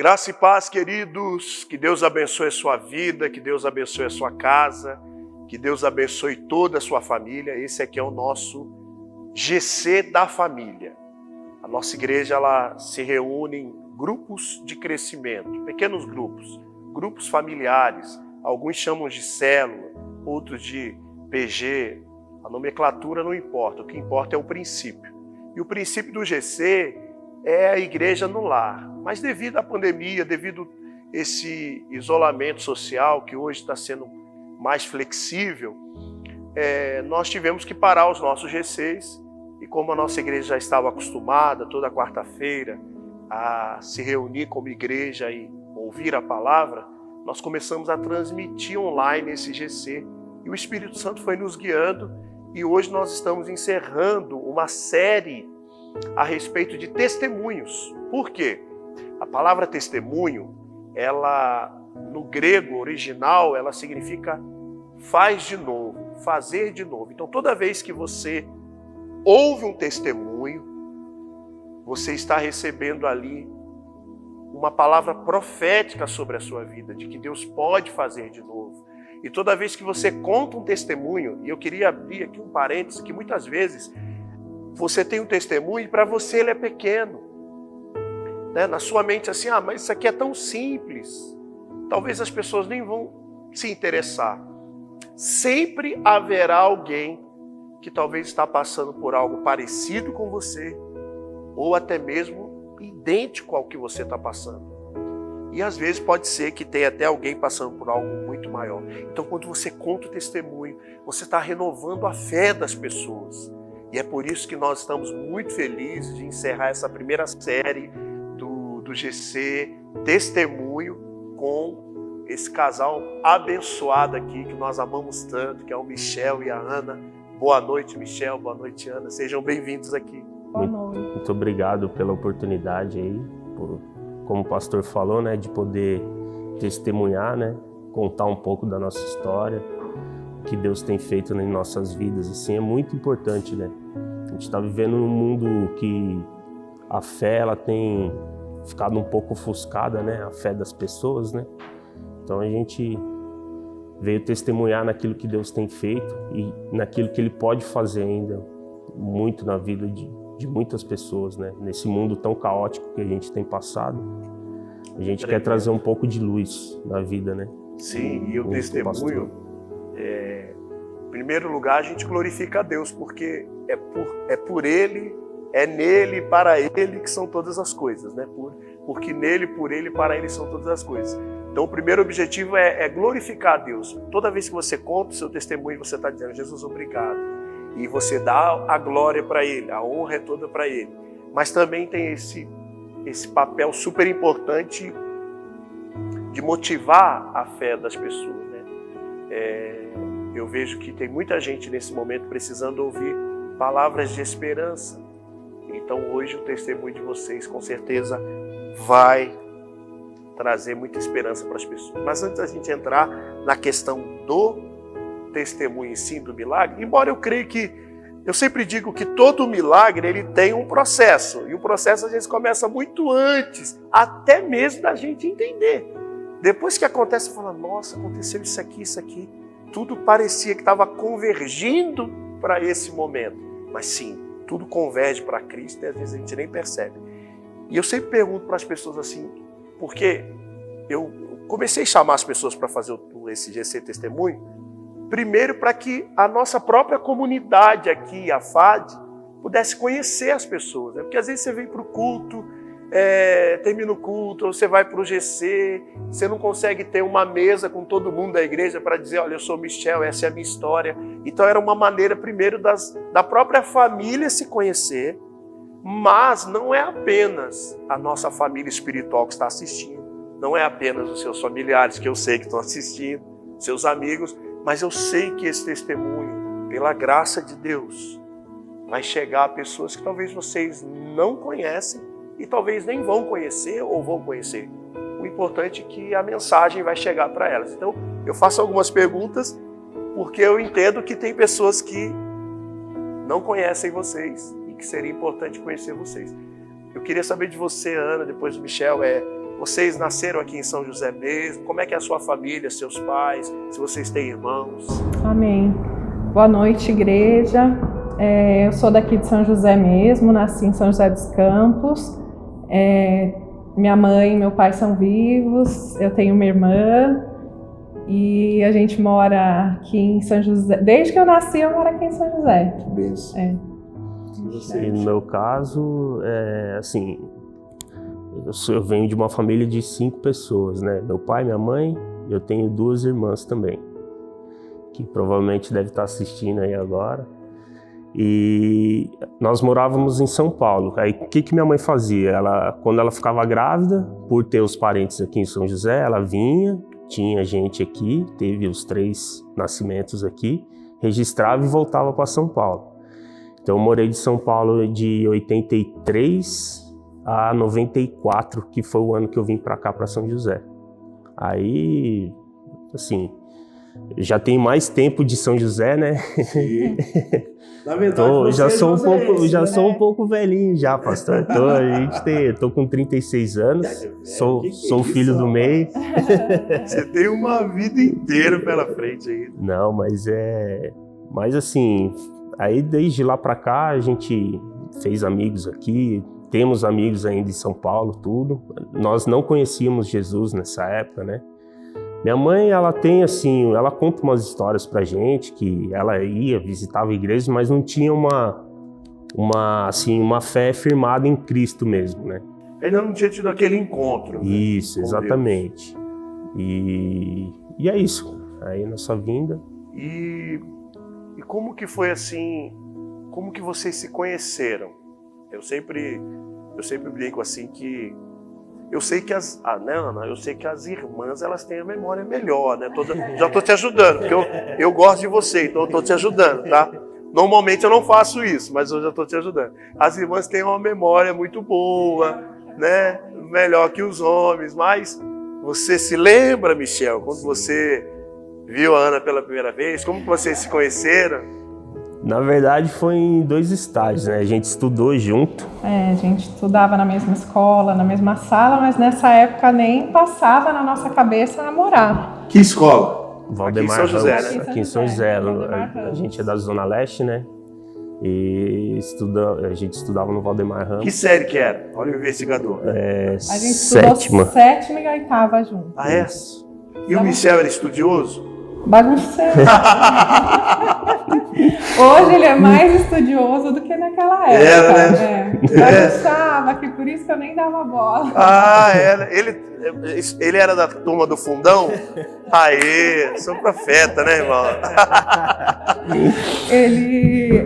Graça e paz, queridos, que Deus abençoe a sua vida, que Deus abençoe a sua casa, que Deus abençoe toda a sua família. Esse aqui é o nosso GC da família. A nossa igreja ela se reúne em grupos de crescimento, pequenos grupos, grupos familiares. Alguns chamam de célula, outros de PG. A nomenclatura não importa, o que importa é o princípio. E o princípio do GC é a igreja no lar. Mas devido à pandemia, devido a esse isolamento social que hoje está sendo mais flexível, nós tivemos que parar os nossos GCs. E como a nossa igreja já estava acostumada toda quarta-feira a se reunir como igreja e ouvir a palavra, nós começamos a transmitir online esse GC. E o Espírito Santo foi nos guiando e hoje nós estamos encerrando uma série a respeito de testemunhos. Por quê? A palavra testemunho, ela no grego original, ela significa faz de novo, fazer de novo. Então toda vez que você ouve um testemunho, você está recebendo ali uma palavra profética sobre a sua vida, de que Deus pode fazer de novo. E toda vez que você conta um testemunho, e eu queria abrir aqui um parênteses, que muitas vezes você tem um testemunho e para você ele é pequeno. Na sua mente assim, mas isso aqui é tão simples. Talvez as pessoas nem vão se interessar. Sempre haverá alguém que talvez está passando por algo parecido com você, ou até mesmo idêntico ao que você está passando. E às vezes pode ser que tenha até alguém passando por algo muito maior. Então quando você conta o testemunho, você está renovando a fé das pessoas. E é por isso que nós estamos muito felizes de encerrar essa primeira série do GC Testemunho com esse casal abençoado aqui, que nós amamos tanto, que é o Michel e a Ana. Boa noite, Michel. Boa noite, Ana. Sejam bem-vindos aqui. Boa noite. Muito obrigado pela oportunidade aí, como o pastor falou, de poder testemunhar, contar um pouco da nossa história, o que Deus tem feito nas nossas vidas. Assim, é muito importante, A gente está vivendo num mundo que a fé ela tem ficado um pouco ofuscada, a fé das pessoas, Então a gente veio testemunhar naquilo que Deus tem feito e naquilo que Ele pode fazer ainda muito na vida de muitas pessoas, Nesse mundo tão caótico que a gente tem passado, a gente quer trazer um pouco de luz na vida, Sim, e o testemunho, em primeiro lugar, a gente glorifica a Deus, porque é por Ele, é nele e para Ele que são todas as coisas, Porque nele, por Ele e para Ele são todas as coisas. Então o primeiro objetivo é glorificar a Deus. Toda vez que você conta o seu testemunho, você está dizendo, Jesus, obrigado. E você dá a glória para Ele, a honra é toda para Ele. Mas também tem esse papel super importante de motivar a fé das pessoas. Eu vejo que tem muita gente nesse momento precisando ouvir palavras de esperança. Então hoje o testemunho de vocês com certeza vai trazer muita esperança para as pessoas. Mas antes da gente entrar na questão do testemunho em si, do milagre, embora eu creia que, eu sempre digo que todo milagre ele tem um processo, e o processo às vezes começa muito antes, até mesmo da gente entender. Depois que acontece, você fala, nossa, aconteceu isso aqui, tudo parecia que estava convergindo para esse momento. Mas sim, tudo converge para Cristo e às vezes a gente nem percebe. E eu sempre pergunto para as pessoas assim, porque eu comecei a chamar as pessoas para fazer esse GC Testemunho, primeiro para que a nossa própria comunidade aqui, a FAD, pudesse conhecer as pessoas. Porque às vezes você vem para o culto, termina o culto, ou você vai para o GC, você não consegue ter uma mesa com todo mundo da igreja para dizer, olha, eu sou Michel, essa é a minha história. Então era uma maneira primeiro da própria família se conhecer, mas não é apenas a nossa família espiritual que está assistindo, não é apenas os seus familiares que eu sei que estão assistindo, seus amigos, mas eu sei que esse testemunho, pela graça de Deus, vai chegar a pessoas que talvez vocês não conhecem e talvez nem vão conhecer ou vão conhecer. O importante é que a mensagem vai chegar para elas. Então, eu faço algumas perguntas porque eu entendo que tem pessoas que não conhecem vocês e que seria importante conhecer vocês. Eu queria saber de você, Ana, depois do Michel, Vocês nasceram aqui em São José mesmo? Como é que é a sua família, seus pais, se vocês têm irmãos? Amém. Boa noite, igreja. Eu sou daqui de São José mesmo, nasci em São José dos Campos. Minha mãe e meu pai são vivos, eu tenho uma irmã e a gente mora aqui em São José. Desde que eu nasci, eu moro aqui em São José. Que bênção. E no meu caso, assim, eu venho de uma família de 5 pessoas, né? Meu pai, minha mãe, eu tenho 2 irmãs também, que provavelmente deve estar assistindo aí agora. E nós morávamos em São Paulo. Aí o que minha mãe fazia? Quando ela ficava grávida, por ter os parentes aqui em São José, ela vinha, tinha gente aqui, teve os 3 nascimentos aqui, registrava e voltava para São Paulo. Então eu morei de São Paulo de 83 a 94, que foi o ano que eu vim para cá, para São José. Aí, assim, já tenho mais tempo de São José, né? Sim. Na verdade, já sou um pouco velhinho já, pastor. Tô com 36 anos, sou filho do meio. Você tem uma vida inteira pela frente aí. Não, mas assim, aí desde lá pra cá a gente fez amigos aqui, temos amigos ainda em São Paulo, tudo. Nós não conhecíamos Jesus nessa época, né? Minha mãe, ela conta umas histórias pra gente, que ela visitava igrejas, mas não tinha uma fé firmada em Cristo mesmo, né? Ainda não tinha tido aquele encontro. Isso, exatamente. E é isso, aí nossa vinda. E como que foi assim, como que vocês se conheceram? Eu sempre brinco assim que eu sei que as irmãs, elas têm a memória melhor, né? Já estou te ajudando, porque eu gosto de você, então eu estou te ajudando, tá? Normalmente eu não faço isso, mas eu já estou te ajudando. As irmãs têm uma memória muito boa, né? Melhor que os homens, mas você se lembra, Michel, quando você viu a Ana pela primeira vez? Como que vocês se conheceram? Na verdade, foi em 2 estágios, né? A gente estudou junto. A gente estudava na mesma escola, na mesma sala, mas nessa época nem passava na nossa cabeça namorar. Que escola? Valdemar aqui em São José, Ramos, né? Aqui em São José. A gente é da Zona Leste, né? E a gente estudava no Valdemar Ramos. Que série que era? Olha o investigador. A gente estudou 7ª e 8ª junto. Ah, é? E o Michel era estudioso? Bagunceiro. Hoje ele é mais estudioso do que naquela época. Era, né? Bagunçava, que por isso que eu nem dava bola. Ah, era. Ele era da turma do fundão? Aê, sou profeta, né, irmão?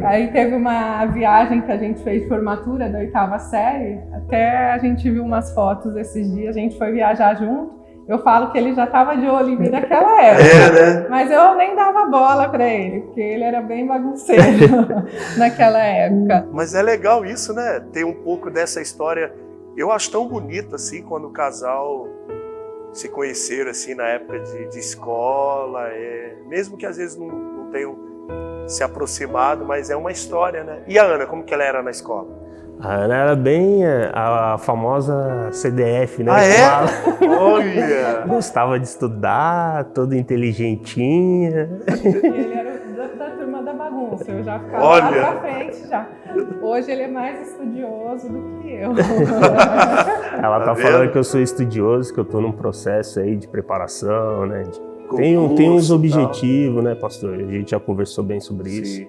Aí teve uma viagem que a gente fez de formatura da 8ª série. Até a gente viu umas fotos esses dias, a gente foi viajar junto. Eu falo que ele já estava de olho em mim naquela época, né? Mas eu nem dava bola para ele, porque ele era bem bagunceiro naquela época. Mas é legal isso, né? Tem um pouco dessa história. Eu acho tão bonito assim quando o casal se conheceram assim na época de escola, mesmo que às vezes não tenham se aproximado, mas é uma história, né? E a Ana, como que ela era na escola? A Ana era bem a famosa CDF, né? Ah, é? Olha! Gostava de estudar, toda inteligentinha. Ele era da turma da bagunça, eu já ficava lá pra frente já. Hoje ele é mais estudioso do que eu. Ela tá falando que eu sou estudioso, que eu tô num processo aí de preparação, né? Tem uns objetivos, né, pastor? A gente já conversou bem sobre isso.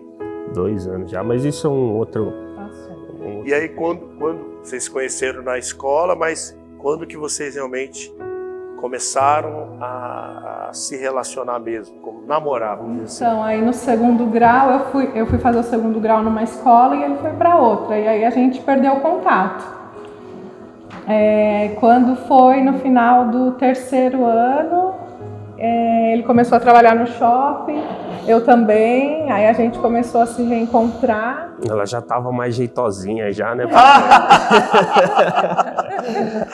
2 anos já, mas isso é um outro... E aí, quando vocês se conheceram na escola, mas quando que vocês realmente começaram a se relacionar mesmo, como namorar? Então, aí no 2º grau, eu fui fazer o 2º grau numa escola e ele foi para outra, e aí a gente perdeu o contato. Quando foi no final do 3º ano, ele começou a trabalhar no shopping, eu também, aí a gente começou a se reencontrar. Ela já estava mais jeitosinha já, né?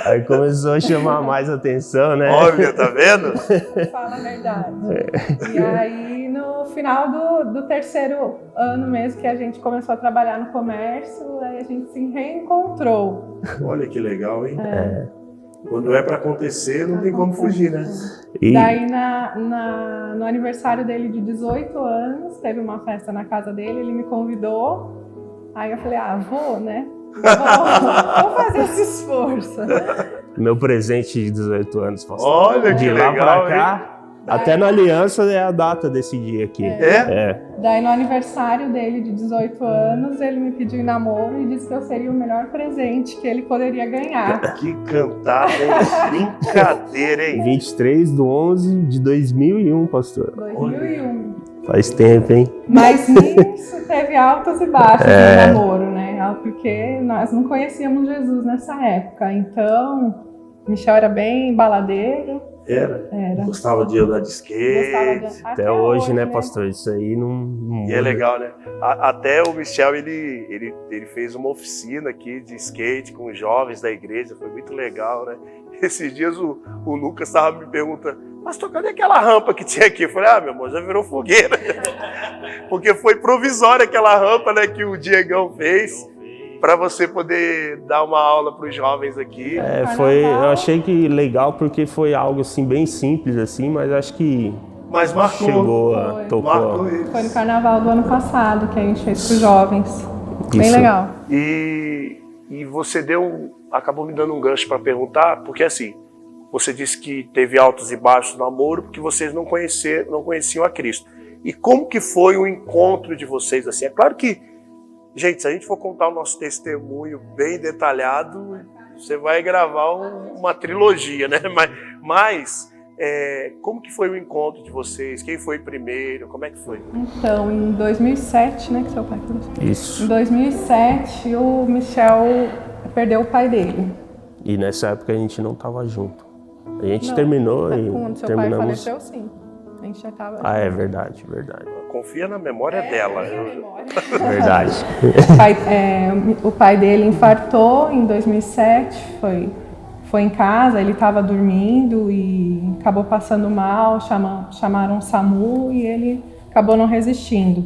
Aí começou a chamar mais atenção, né? Óbvio, tá vendo? Fala a verdade. E aí no final do 3º ano mesmo que a gente começou a trabalhar no comércio, aí a gente se reencontrou. Olha que legal, hein? Quando é para acontecer, não tem como fugir, né? E Daí, no aniversário dele de 18 anos, teve uma festa na casa dele, ele me convidou. Aí eu falei, vou, né? Vou fazer esse esforço. meu presente de 18 anos, pastor. Olha que De lá legal, pra cá, até na aliança é a data desse dia aqui. É? Daí, no aniversário dele de 18 anos, ele me pediu em namoro e disse que eu seria o melhor presente que ele poderia ganhar. Que cantada, hein? Brincadeira, hein? 23/11/2001, pastor. 2001. Faz tempo, hein? Mas nisso teve altos e baixos no namoro, né? Porque nós não conhecíamos Jesus nessa época. Então, Michel era bem baladeiro. Era. Era. Gostava de andar de skate. Até hoje, né, pastor? Isso aí não E é legal, né? Até o Michel, ele fez uma oficina aqui de skate com os jovens da igreja. Foi muito legal, né? Esses dias o Lucas estava me perguntando, pastor, cadê aquela rampa que tinha aqui? Eu falei, meu irmão, já virou fogueira. Porque foi provisória aquela rampa, né, que o Diegão fez para você poder dar uma aula para os jovens aqui. Eu achei que legal porque foi algo assim bem simples assim, mas acho que Mas marcou. chegou, tocou. Marcou eles. Foi no carnaval do ano passado que a gente fez para os jovens. Bem Isso. legal. E você acabou me dando um gancho para perguntar, porque assim, você disse que teve altos e baixos no namoro porque vocês não conheciam a Cristo. E como que foi o encontro de vocês assim? É claro que, gente, se a gente for contar o nosso testemunho bem detalhado, você vai gravar uma trilogia, né? Mas como que foi o encontro de vocês? Quem foi primeiro? Como é que foi? Então, em 2007, né, que seu pai falou. Isso. Em 2007, o Michel perdeu o pai dele. E nessa época a gente não tava junto. A gente Não, terminou e quando seu terminamos. pai faleceu, sim. A gente já tava... É verdade. Confia na memória dela. Verdade. O pai dele infartou em 2007, foi em casa, ele estava dormindo e acabou passando mal, chamaram o SAMU e ele acabou não resistindo.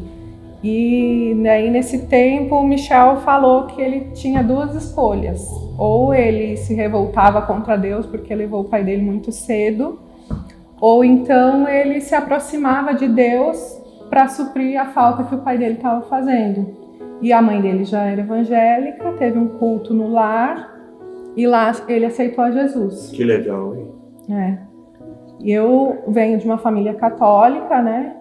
E daí, nesse tempo, o Michel falou que ele tinha duas escolhas. Ou ele se revoltava contra Deus porque levou o pai dele muito cedo, ou então ele se aproximava de Deus para suprir a falta que o pai dele estava fazendo. E a mãe dele já era evangélica, teve um culto no lar, e lá ele aceitou a Jesus. Que legal, hein? E eu venho de uma família católica, né?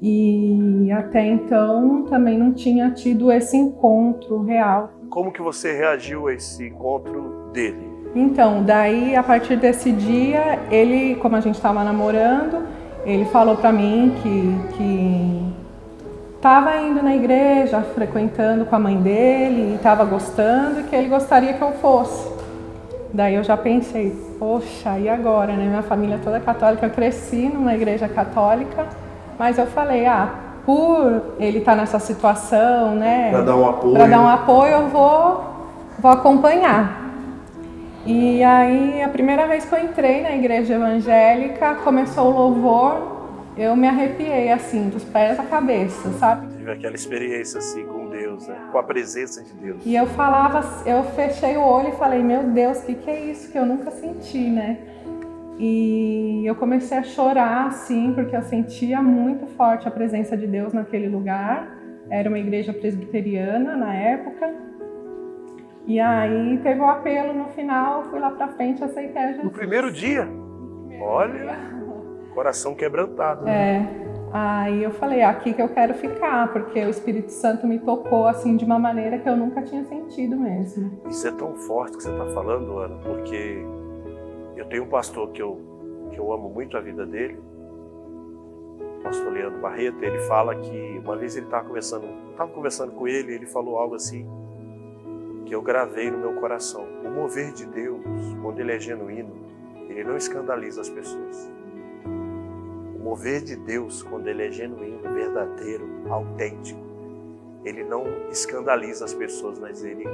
E até então também não tinha tido esse encontro real. Como que você reagiu a esse encontro dele? Então, daí a partir desse dia, ele, como a gente estava namorando, ele falou para mim que estava indo na igreja, frequentando com a mãe dele, e estava gostando e que ele gostaria que eu fosse. Daí eu já pensei, poxa, e agora, né? Minha família toda católica, eu cresci numa igreja católica, mas eu falei, por ele estar nessa situação, né? Para dar um apoio. Eu vou acompanhar. E aí, a primeira vez que eu entrei na igreja evangélica, começou o louvor, eu me arrepiei, assim, dos pés à cabeça, sabe? Tive aquela experiência, assim, com Deus, né? Com a presença de Deus. E eu fechei o olho e falei, meu Deus, o que é isso que eu nunca senti, né? E eu comecei a chorar, assim, porque eu sentia muito forte a presença de Deus naquele lugar. Era uma igreja presbiteriana na época. E aí teve o apelo no final, fui lá pra frente e aceitei a Jesus. No primeiro dia? Olha, coração quebrantado. Né? Aí eu falei, aqui que eu quero ficar, porque o Espírito Santo me tocou assim de uma maneira que eu nunca tinha sentido mesmo. Isso é tão forte que você está falando, Ana, porque eu tenho um pastor que eu amo muito a vida dele, o pastor Leandro Barreto. Ele fala que uma vez ele estava conversando com ele, ele falou algo assim, que eu gravei no meu coração. O mover de Deus, quando ele é genuíno, ele não escandaliza as pessoas. O mover de Deus, quando ele é genuíno, verdadeiro, autêntico, ele não escandaliza as pessoas, mas ele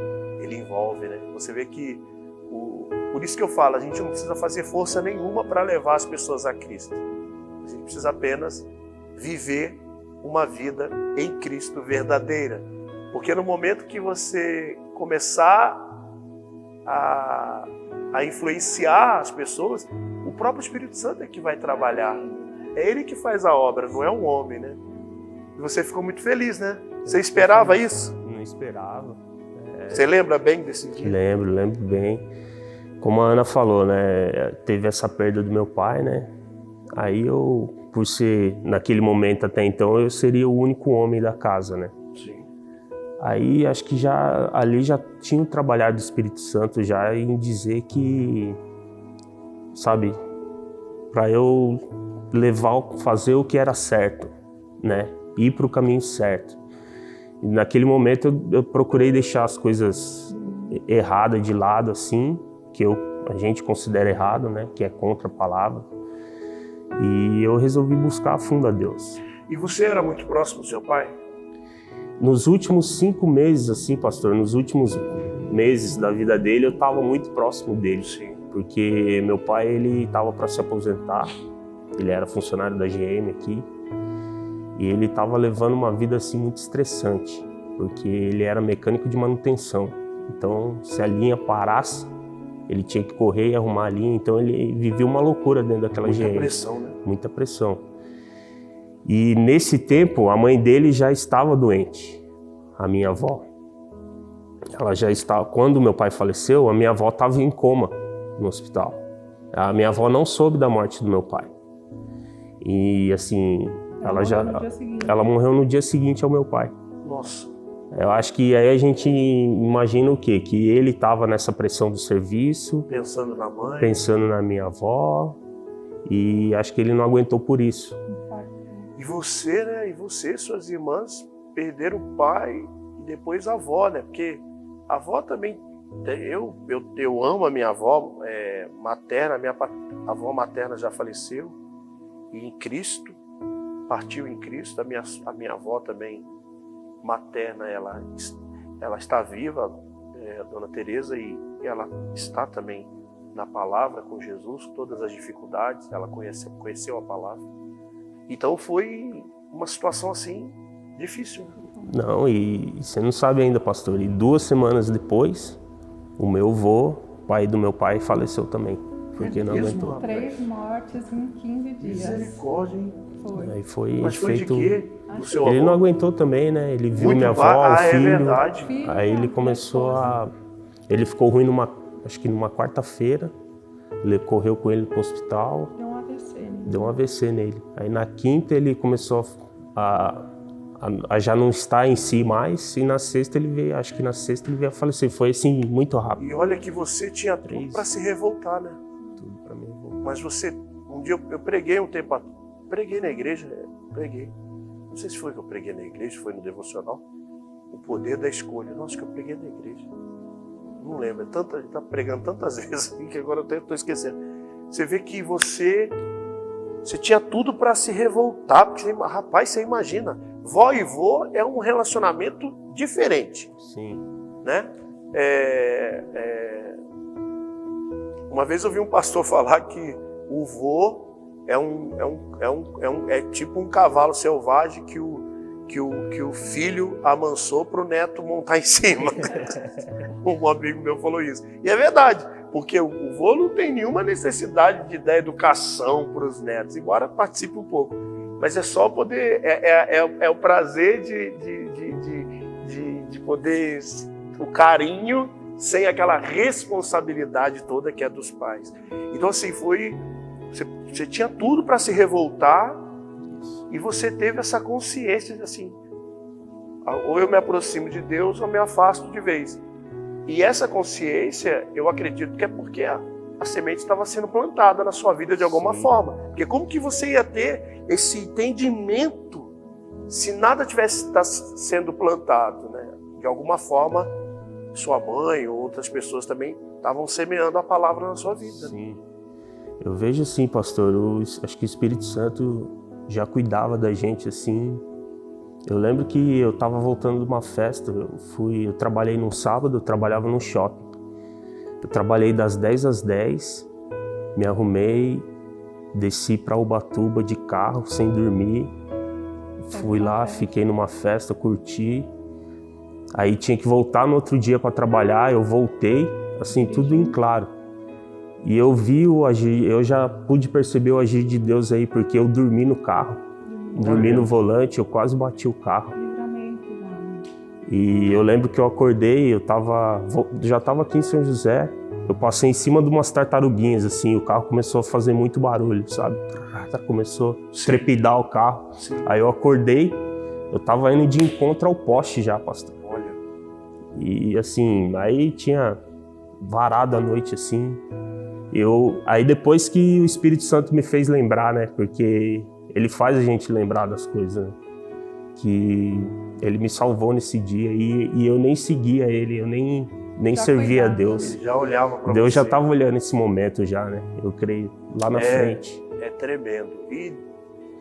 envolve, né? Você vê que, por isso que eu falo, a gente não precisa fazer força nenhuma para levar as pessoas a Cristo. A gente precisa apenas viver uma vida em Cristo verdadeira. Porque no momento que você começar a a influenciar as pessoas, o próprio Espírito Santo é que vai trabalhar. É Ele que faz a obra, não é um homem, né? E você ficou muito feliz, né? Você esperava isso? Não esperava. Você lembra bem desse dia? Lembro bem. Como a Ana falou, né? Teve essa perda do meu pai, né? Aí eu, por ser, naquele momento até então, eu seria o único homem da casa, né? Sim. Aí acho que ali já tinha trabalhado o Espírito Santo já em dizer que, sabe, para eu fazer o que era certo, né? Ir para o caminho certo. E naquele momento eu procurei deixar as coisas erradas de lado, assim, que a gente considera errado, né? Que é contra a palavra. E eu resolvi buscar a fundo a Deus. E você era muito próximo do seu pai? Nos últimos 5 meses, assim, pastor, nos últimos meses da vida dele, eu estava muito próximo dele. Sim. Porque meu pai, ele estava para se aposentar. Ele era funcionário da GM aqui. E ele estava levando uma vida assim muito estressante, porque ele era mecânico de manutenção. Então, se a linha parasse, ele tinha que correr e arrumar a linha. Então, ele vivia uma loucura dentro daquela GM. Muita pressão, né? Muita pressão. E nesse tempo, a mãe dele já estava doente, a minha avó. Ela já estava. Quando meu pai faleceu, a minha avó estava em coma no hospital. A minha avó não soube da morte do meu pai. E assim, ela morreu no dia seguinte ao meu pai. Nossa. Eu acho que aí a gente imagina o quê? Que ele estava nessa pressão do serviço, Pensando na mãe. pensando na minha avó, e acho que ele não aguentou por isso. E você, né? E você, suas irmãs, perderam o pai e depois a avó, né? Porque a avó também. Eu amo a minha avó materna, a minha avó materna já faleceu, e em Cristo, partiu em Cristo. A minha avó também materna, ela está viva, a Dona Teresa, e ela está também na palavra com Jesus, todas as dificuldades, ela conheceu a palavra. Então foi uma situação assim, difícil. Não, e você não sabe ainda, pastor, e 2 semanas depois, o meu avô, pai do meu pai, faleceu também, porque não aguentou. 3 mortes em 15 dias. Misericórdia, hein? Foi. Aí foi Mas foi feito. de quê? Do seu Ele avô? não aguentou também, né? Ele viu Muito minha avó, va- o é filho. verdade. Aí ele começou a. Ele ficou ruim acho que numa quarta-feira. Ele correu com ele pro hospital. Deu um AVC, né? Deu um AVC nele. Aí na quinta ele começou a já não estar em si mais. E na sexta ele veio, acho que na sexta ele veio a falecer. Foi assim, muito rápido. E olha que você tinha tudo para se revoltar, né? Tudo pra mim. Mas você, um dia eu preguei um tempo, preguei na igreja, preguei. Não sei se foi que eu preguei na igreja, foi no devocional. O poder da escolha. Nossa, que eu preguei na igreja. Não lembro, a gente tá pregando tantas vezes que agora eu estou esquecendo. Você vê que você tinha tudo para se revoltar, porque, rapaz, você imagina, vó e vô é um relacionamento diferente, Sim. né? Uma vez eu vi um pastor falar que o vô é tipo um cavalo selvagem que o filho amansou para o neto montar em cima. Um amigo meu falou isso. E é verdade, porque o vô não tem nenhuma necessidade de dar educação para os netos, embora participe um pouco. Mas é só poder, é o prazer de poder, o carinho, sem aquela responsabilidade toda que é dos pais. Então assim, você tinha tudo para se revoltar e você teve essa consciência de assim, ou eu me aproximo de Deus ou me afasto de vez. E essa consciência, eu acredito que é porque a semente estava sendo plantada na sua vida de alguma forma. Porque como que você ia ter esse entendimento se nada tivesse sendo plantado, né? De alguma forma, sua mãe ou outras pessoas também estavam semeando a palavra na sua vida. Sim. Eu vejo assim, pastor, acho que o Espírito Santo já cuidava da gente assim. Eu lembro que eu estava voltando de uma festa, eu trabalhei num sábado, eu trabalhava num shopping. Eu trabalhei das 10 às 10, me arrumei, desci para Ubatuba de carro, sem dormir. Fui lá, fiquei numa festa, curti. Aí tinha que voltar no outro dia para trabalhar, eu voltei, assim, tudo em claro. E eu vi o agir, eu já pude perceber o agir de Deus aí, porque eu dormi no carro, dormi no volante, eu quase bati o carro. E eu lembro que eu acordei, já estava aqui em São José, eu passei em cima de umas tartaruguinhas, assim, o carro começou a fazer muito barulho, sabe? Começou a trepidar o carro. Sim. Aí eu acordei, eu tava indo de encontro ao poste já, pastor. Olha. E assim, aí tinha varado a noite, assim. Aí depois que o Espírito Santo me fez lembrar, né? Porque ele faz a gente lembrar das coisas, né? Que ele me salvou nesse dia e eu nem seguia ele, eu nem servia a Deus. Ele já olhava para Deus você. já estava olhando esse momento já, né? Eu creio, lá na frente. É tremendo. E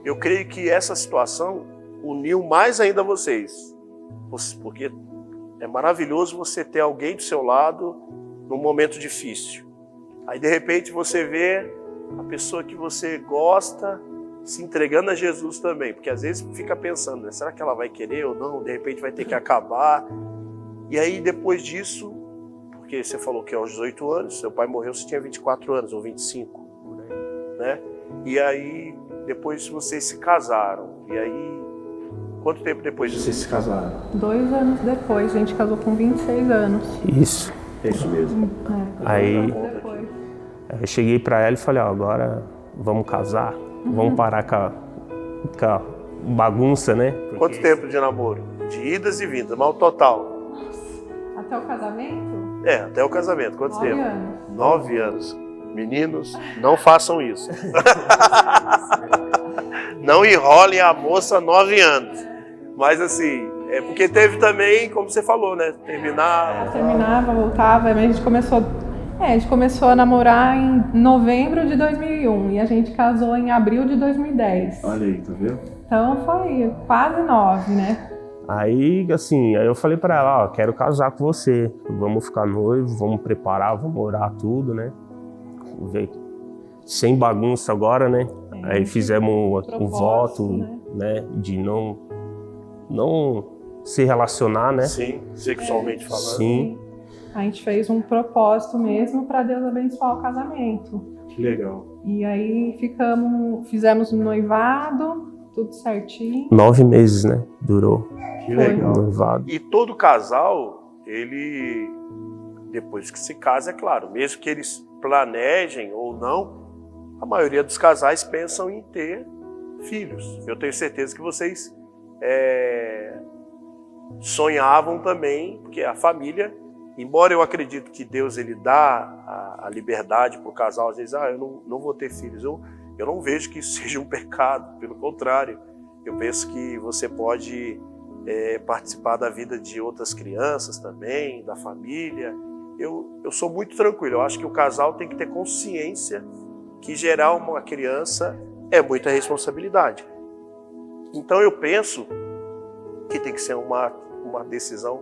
eu creio que essa situação uniu mais ainda vocês. Porque é maravilhoso você ter alguém do seu lado num momento difícil. Aí, de repente, você vê a pessoa que você gosta se entregando a Jesus também. Porque às vezes fica pensando, né? Será que ela vai querer ou não? De repente vai ter que acabar. E aí, depois disso, porque você falou que aos 18 anos, seu pai morreu, você tinha 24 anos ou 25, né? E aí, depois vocês se casaram. E aí, quanto tempo depois vocês se casaram? 2 anos depois, a gente casou com 26 anos. Isso. É isso mesmo. Aí, 2 anos depois. eu cheguei pra ela e falei, ó, agora vamos casar, vamos parar com a bagunça, né? Porque... Quanto tempo de namoro? De idas e vindas, mas o total? Até o casamento? Até o casamento. Quanto 9 tempo? anos. 9 anos. Meninos, não façam isso. Não enrolem a moça 9 anos. Mas assim, é porque teve também, como você falou, né? Terminava, voltava, mas a gente começou a namorar em novembro de 2001 e a gente casou em abril de 2010. Olha aí, tá vendo? Então foi quase 9, né? Aí, assim, aí eu falei pra ela, ó, quero casar com você, vamos ficar noivo, vamos preparar, vamos orar tudo, né? Ver. Sem bagunça agora, né? Aí fizemos um voto, né? De não se relacionar, né? Sim, sexualmente falando. Sim. A gente fez um propósito mesmo para Deus abençoar o casamento. Que legal. E aí fizemos um noivado, tudo certinho. 9 meses, né? Durou. Que legal. O noivado. E todo casal, ele, depois que se casa, é claro, mesmo que eles planejem ou não, a maioria dos casais pensam em ter filhos. Eu tenho certeza que vocês sonhavam também, porque a família, embora eu acredito que Deus ele dá a liberdade para o casal, às vezes, eu não vou ter filhos, eu não vejo que isso seja um pecado, pelo contrário, eu penso que você pode participar da vida de outras crianças também, da família. Eu sou muito tranquilo, eu acho que o casal tem que ter consciência que gerar uma criança é muita responsabilidade. Então eu penso que tem que ser uma decisão,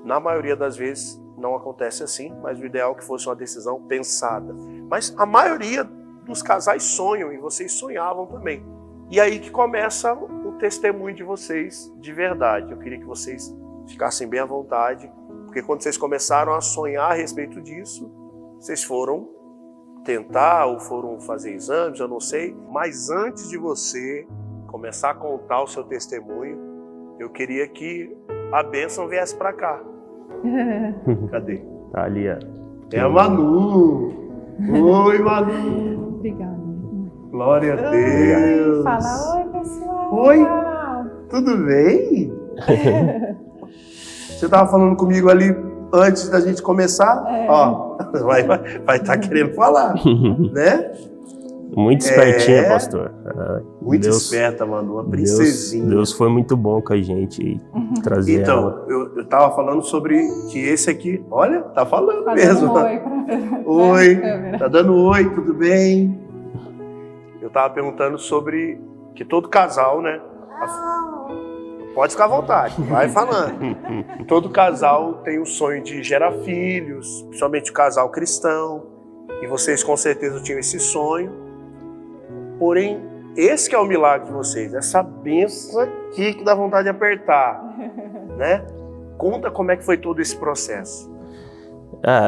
na maioria das vezes não acontece assim, mas o ideal é que fosse uma decisão pensada. Mas a maioria dos casais sonham, e vocês sonhavam também. E aí que começa o testemunho de vocês de verdade. Eu queria que vocês ficassem bem à vontade, porque quando vocês começaram a sonhar a respeito disso, vocês foram tentar ou foram fazer exames, eu não sei. Mas antes de você começar a contar o seu testemunho, eu queria que a bênção viesse para cá. Cadê? Tá ali, ó. É a Manu. Oi, Manu. Obrigada. Glória a Deus. Fala, oi, pessoal. Oi. Tudo bem? Você estava falando comigo ali antes da gente começar? Ó, vai estar querendo falar, né? Muito espertinha, pastor. Muito esperta, Manu, uma princesinha. Deus foi muito bom com a gente trazer ela. Então, eu estava falando sobre que esse aqui, olha, tá falando Tá mesmo. dando Oi, câmera. tá dando oi, tudo bem? Eu estava perguntando sobre que todo casal, né? Pode ficar à vontade, vai falando. Todo casal tem o sonho de gerar filhos, principalmente o casal cristão, e vocês com certeza tinham esse sonho. Porém, esse que é o milagre de vocês, essa benção aqui que dá vontade de apertar, né? Conta como é que foi todo esse processo.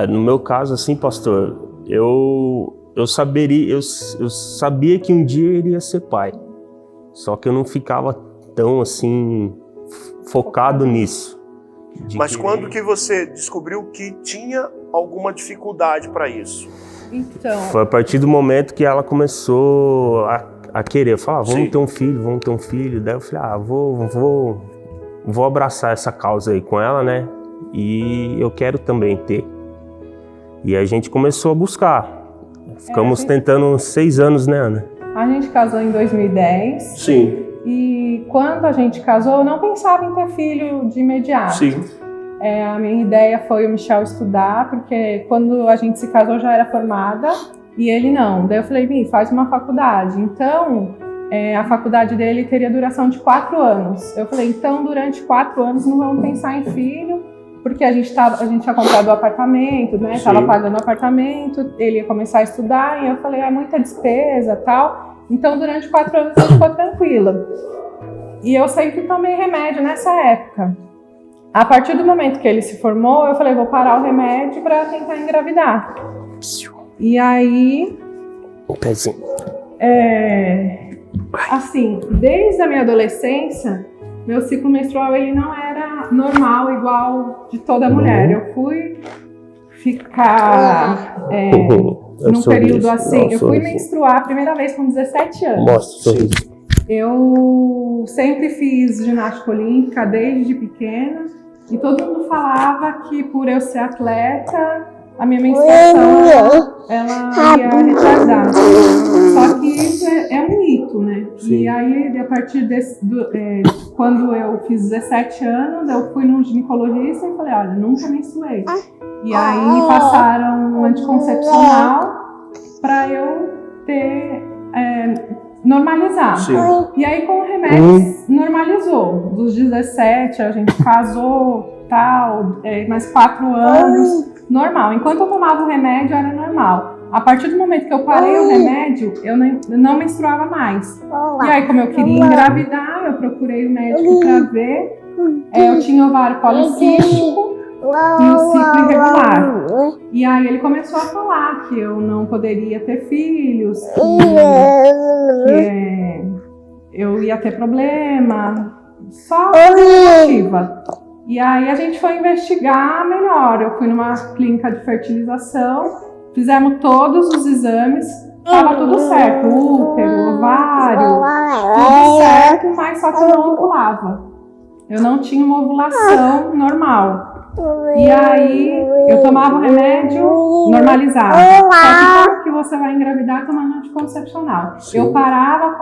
No meu caso, assim, pastor, eu sabia que um dia eu iria ser pai. Só que eu não ficava tão assim focado nisso. Mas quando que você descobriu que tinha alguma dificuldade para isso? Então, Foi a partir do momento que ela começou a querer. Falar, Sim. vamos ter um filho. Daí eu falei, vou abraçar essa causa aí com ela, né? E eu quero também ter. E a gente começou a buscar. Ficamos tentando 6 anos, né, Ana? a gente casou em 2010 Sim, e quando a gente casou, eu não pensava em ter filho de imediato. sim. A minha ideia foi o Michel estudar, porque quando a gente se casou eu já era formada e ele não. Daí eu falei, Mi, faz uma faculdade. Então, a faculdade dele teria duração de 4 anos. Eu falei, então durante 4 anos não vamos pensar em filho, porque a gente tinha comprado o apartamento, né? Estava pagando o apartamento, ele ia começar a estudar, e eu falei, muita despesa e tal. Então durante 4 anos eu ficou tranquila. E eu sempre tomei remédio nessa época. A partir do momento que ele se formou, eu falei, vou parar o remédio para tentar engravidar. E aí, Um pezinho. assim, desde a minha adolescência, meu ciclo menstrual ele não era normal, igual de toda mulher. Eu fui ficar num período assim, eu fui menstruar a primeira vez com 17 anos. Mostra o sorriso. Eu sempre fiz ginástica olímpica desde pequena e todo mundo falava que por eu ser atleta, a minha menstruação ela ia retardar. Só que isso é um mito, né? Sim. E aí, a partir quando eu fiz 17 anos, eu fui num ginecologista e falei, olha, nunca menstruei. E aí me passaram um anticoncepcional para eu ter... normalizar. Sim. E aí com o remédio normalizou. Dos 17 a gente casou, tal, mais 4 anos, normal. Enquanto eu tomava o remédio era normal. A partir do momento que eu parei o remédio, eu não menstruava mais. E aí como eu queria engravidar, eu procurei o médico para ver. Eu tinha ovário policístico e o ciclo irregular. E aí ele começou a falar que eu não poderia ter filhos, que eu ia ter problema, só negativa. E aí a gente foi investigar melhor. Eu fui numa clínica de fertilização, fizemos todos os exames, estava tudo certo, útero, ovário, tudo certo, mas só que eu não ovulava. Eu não tinha uma ovulação normal. E aí eu tomava o remédio, normalizava. Só que como que você vai engravidar tomando anticoncepcional? Sim. Eu parava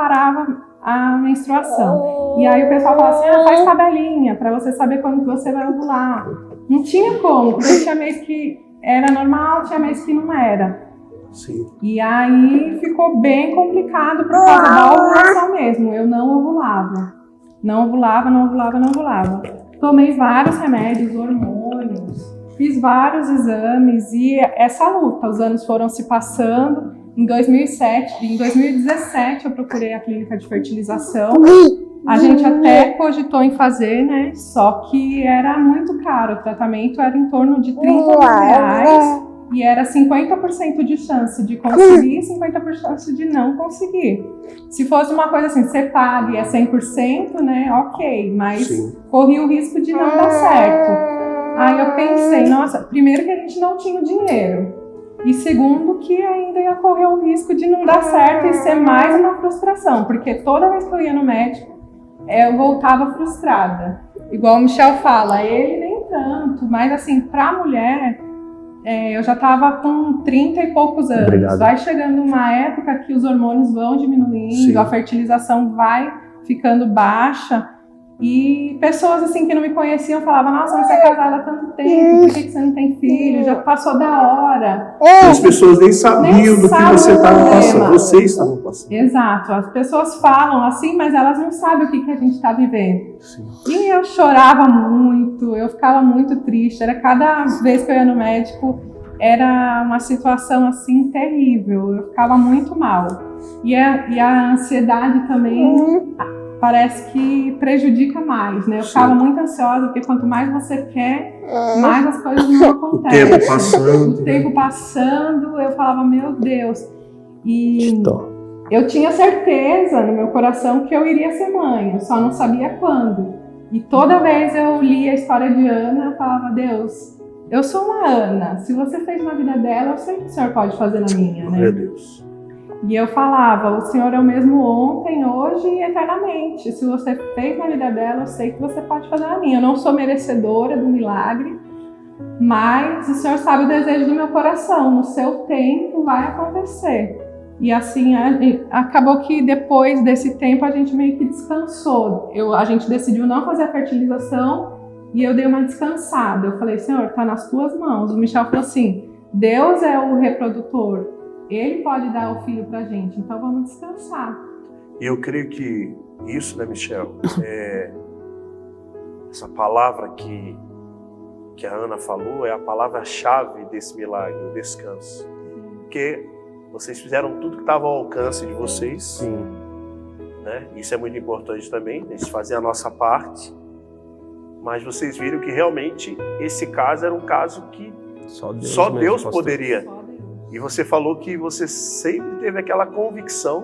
a menstruação. E aí o pessoal falava assim, faz tabelinha para você saber quando que você vai ovular. Não tinha como, porque tinha mês que era normal, tinha mês que não era. Sim. E aí ficou bem complicado por causa da ovulação mesmo. Eu não ovulava. Não ovulava. Tomei vários remédios, hormônios, fiz vários exames e essa luta, os anos foram se passando. Em 2017 eu procurei a clínica de fertilização. A gente até cogitou em fazer, né? Só que era muito caro. O tratamento era em torno de R$30 mil e era 50% de chance de conseguir e 50% de chance de não conseguir. Se fosse uma coisa assim, você paga e é 100%, né? Ok, mas corria o risco de não dar certo. Aí eu pensei, nossa, primeiro que a gente não tinha o dinheiro. E segundo que ainda ia correr o risco de não dar certo e ser mais uma frustração. Porque toda vez que eu ia no médico, eu voltava frustrada. Igual o Michel fala, ele nem tanto, mas assim, pra mulher... eu já estava com 30 e poucos anos. Obrigado. Vai chegando uma época que os hormônios vão diminuindo, a fertilização vai ficando baixa. E pessoas assim que não me conheciam falavam, nossa, você é casada há tanto tempo, por que você não tem filho? Já passou da hora. As pessoas nem sabiam do que você estava passando, vocês estavam passando. Exato, as pessoas falam assim, mas elas não sabem o que a gente está vivendo. Sim. E eu chorava muito, eu ficava muito triste. Era cada vez que eu ia no médico, era uma situação assim terrível. Eu ficava muito mal. E a ansiedade também parece que prejudica mais, né? Eu ficava muito ansiosa, porque quanto mais você quer, mais as coisas não acontecem. O tempo passando. O tempo passando, eu falava, meu Deus. E eu tinha certeza no meu coração que eu iria ser mãe, eu só não sabia quando. E toda vez eu lia a história de Ana, eu falava, Deus, eu sou uma Ana, se você fez na vida dela, eu sei que o Senhor pode fazer na minha, né? Meu Deus. E eu falava, o Senhor é o mesmo ontem, hoje e eternamente. Se você fez na vida dela, eu sei que você pode fazer na minha. Eu não sou merecedora do milagre, mas o Senhor sabe o desejo do meu coração. No seu tempo vai acontecer. E assim, acabou que depois desse tempo a gente meio que descansou. A gente decidiu não fazer a fertilização e eu dei uma descansada. Eu falei, Senhor, está nas tuas mãos. O Michel falou assim, Deus é o reprodutor. Ele pode dar o filho pra gente, então vamos descansar. E eu creio que isso, né, Michel, essa palavra que a Ana falou é a palavra-chave desse milagre, o descanso. Porque vocês fizeram tudo que estava ao alcance de vocês. Sim. Né? Isso é muito importante também, a gente fazer a nossa parte. Mas vocês viram que realmente esse caso era um caso que só Deus poderia. E você falou que você sempre teve aquela convicção.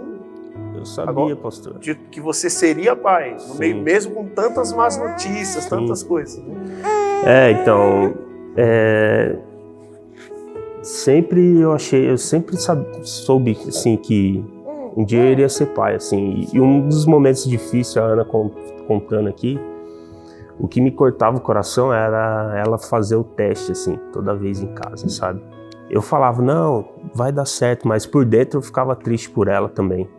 Eu sabia, pastor. De que você seria pai, no meio, mesmo com tantas más notícias, tantas coisas. Né? Então, eu sempre soube assim, que um dia eu iria ser pai. Assim, e um dos momentos difíceis, a Ana contando aqui, o que me cortava o coração era ela fazer o teste, assim, toda vez em casa, sabe? Eu falava, não, vai dar certo, mas por dentro eu ficava triste por ela também,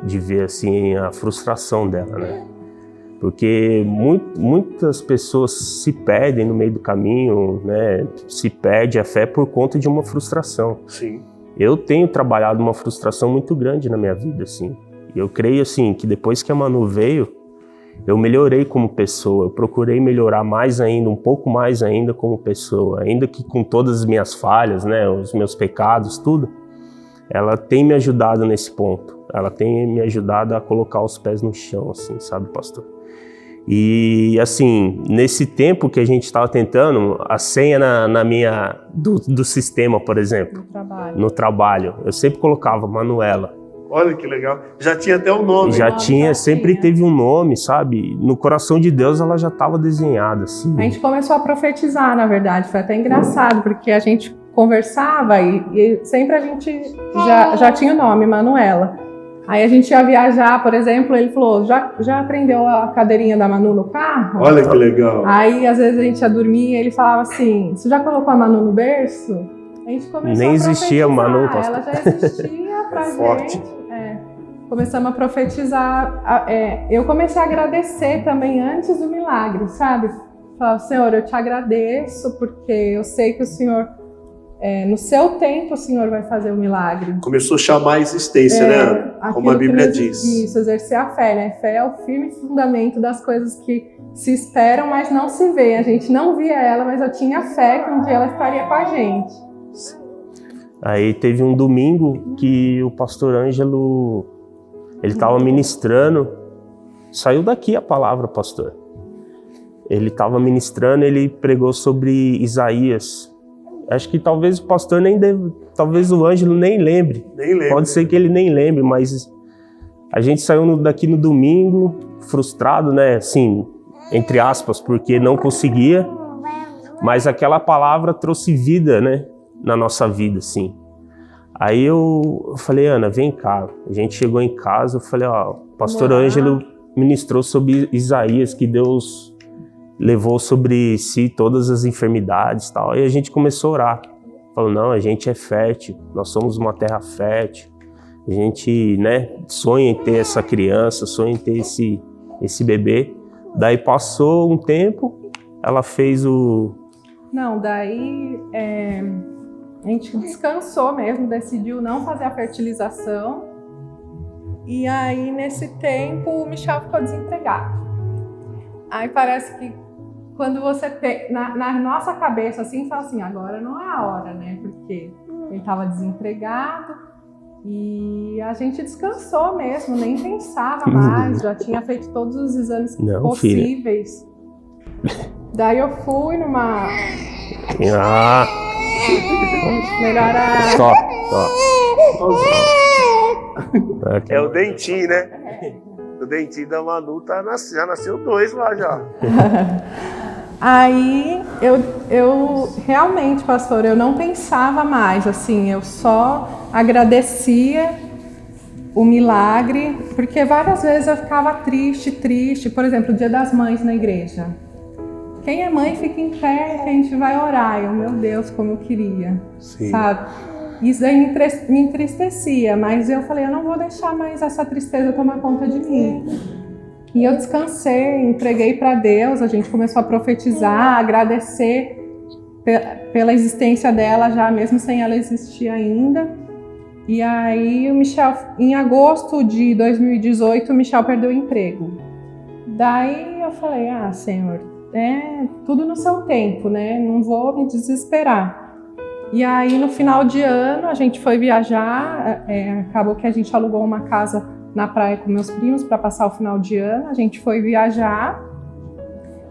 de ver assim a frustração dela, né? Porque muitas pessoas se perdem no meio do caminho, né? Se perde a fé por conta de uma frustração. Sim. Eu tenho trabalhado uma frustração muito grande na minha vida, assim. E eu creio, assim, que depois que a Manu veio, eu melhorei como pessoa, eu procurei melhorar mais ainda, um pouco mais ainda como pessoa, ainda que com todas as minhas falhas, né, os meus pecados, tudo, ela tem me ajudado nesse ponto, ela tem me ajudado a colocar os pés no chão, assim, sabe, pastor? E, assim, nesse tempo que a gente estava tentando, a senha do sistema, por exemplo, no trabalho, eu sempre colocava Manuela. Olha que legal. Já tinha até um nome. Já tinha, sempre teve um nome, sabe? No coração de Deus ela já estava desenhada, assim. A gente começou a profetizar, na verdade. Foi até engraçado, porque a gente conversava e sempre a gente já tinha o nome, Manuela. Aí a gente ia viajar, por exemplo, ele falou, já aprendeu a cadeirinha da Manu no carro? Olha que legal. Aí às vezes a gente ia dormir e ele falava assim, você já colocou a Manu no berço? A gente começou Nem existia a Manu, pastor. Ela já existia pra gente. Forte. Começamos a profetizar. Eu comecei a agradecer também antes do milagre, sabe? Falava, Senhor, eu te agradeço porque eu sei que o Senhor, no seu tempo, o Senhor vai fazer o milagre. Começou a chamar a existência, né? Como a Bíblia diz. Isso, exercer a fé, né? Fé é o firme fundamento das coisas que se esperam, mas não se vê. A gente não via ela, mas eu tinha fé que um dia ela estaria com a gente. Aí teve um domingo que o pastor Ângelo, ele estava ministrando, saiu daqui a palavra, pastor. Ele estava ministrando, ele pregou sobre Isaías. Acho que talvez o pastor talvez o Ângelo nem lembre. Pode ser que ele nem lembre, mas a gente saiu daqui no domingo, frustrado, né, assim, entre aspas, porque não conseguia, mas aquela palavra trouxe vida, né, na nossa vida, assim. Aí eu falei, Ana, vem cá. A gente chegou em casa, eu falei, ó, o pastor Ângelo ministrou sobre Isaías, que Deus levou sobre si todas as enfermidades e tal. E a gente começou a orar. Falou, não, a gente é fértil, nós somos uma terra fértil. A gente, né, sonha em ter essa criança, sonha em ter esse bebê. Daí passou um tempo, ela fez o... Não, daí... A gente descansou mesmo, decidiu não fazer a fertilização. E aí, nesse tempo, o Michel ficou desempregado. Aí parece que quando você tem... Na nossa cabeça, assim, fala assim, agora não é a hora, né? Porque ele estava desempregado. E a gente descansou mesmo, nem pensava mais, já tinha feito todos os exames possíveis. Daí eu fui numa... Melhora... Só. É o dentinho, né? O dentinho da Manu já nasceu 2 lá já. Aí eu realmente, pastor, eu não pensava mais, assim, eu só agradecia o milagre, porque várias vezes eu ficava triste, por exemplo, o Dia das Mães na igreja. Quem é mãe fica em pé, que a gente vai orar. Eu, meu Deus, como eu queria, sabe? Isso daí me entristecia, mas eu falei, eu não vou deixar mais essa tristeza tomar conta de mim. E eu descansei, entreguei para Deus, a gente começou a profetizar, agradecer pela existência dela já, mesmo sem ela existir ainda. E aí o Michel, em agosto de 2018, o Michel perdeu o emprego. Daí eu falei, Senhor, tudo no seu tempo, né? Não vou me desesperar. E aí no final de ano a gente foi viajar, acabou que a gente alugou uma casa na praia com meus primos para passar o final de ano. A gente foi viajar.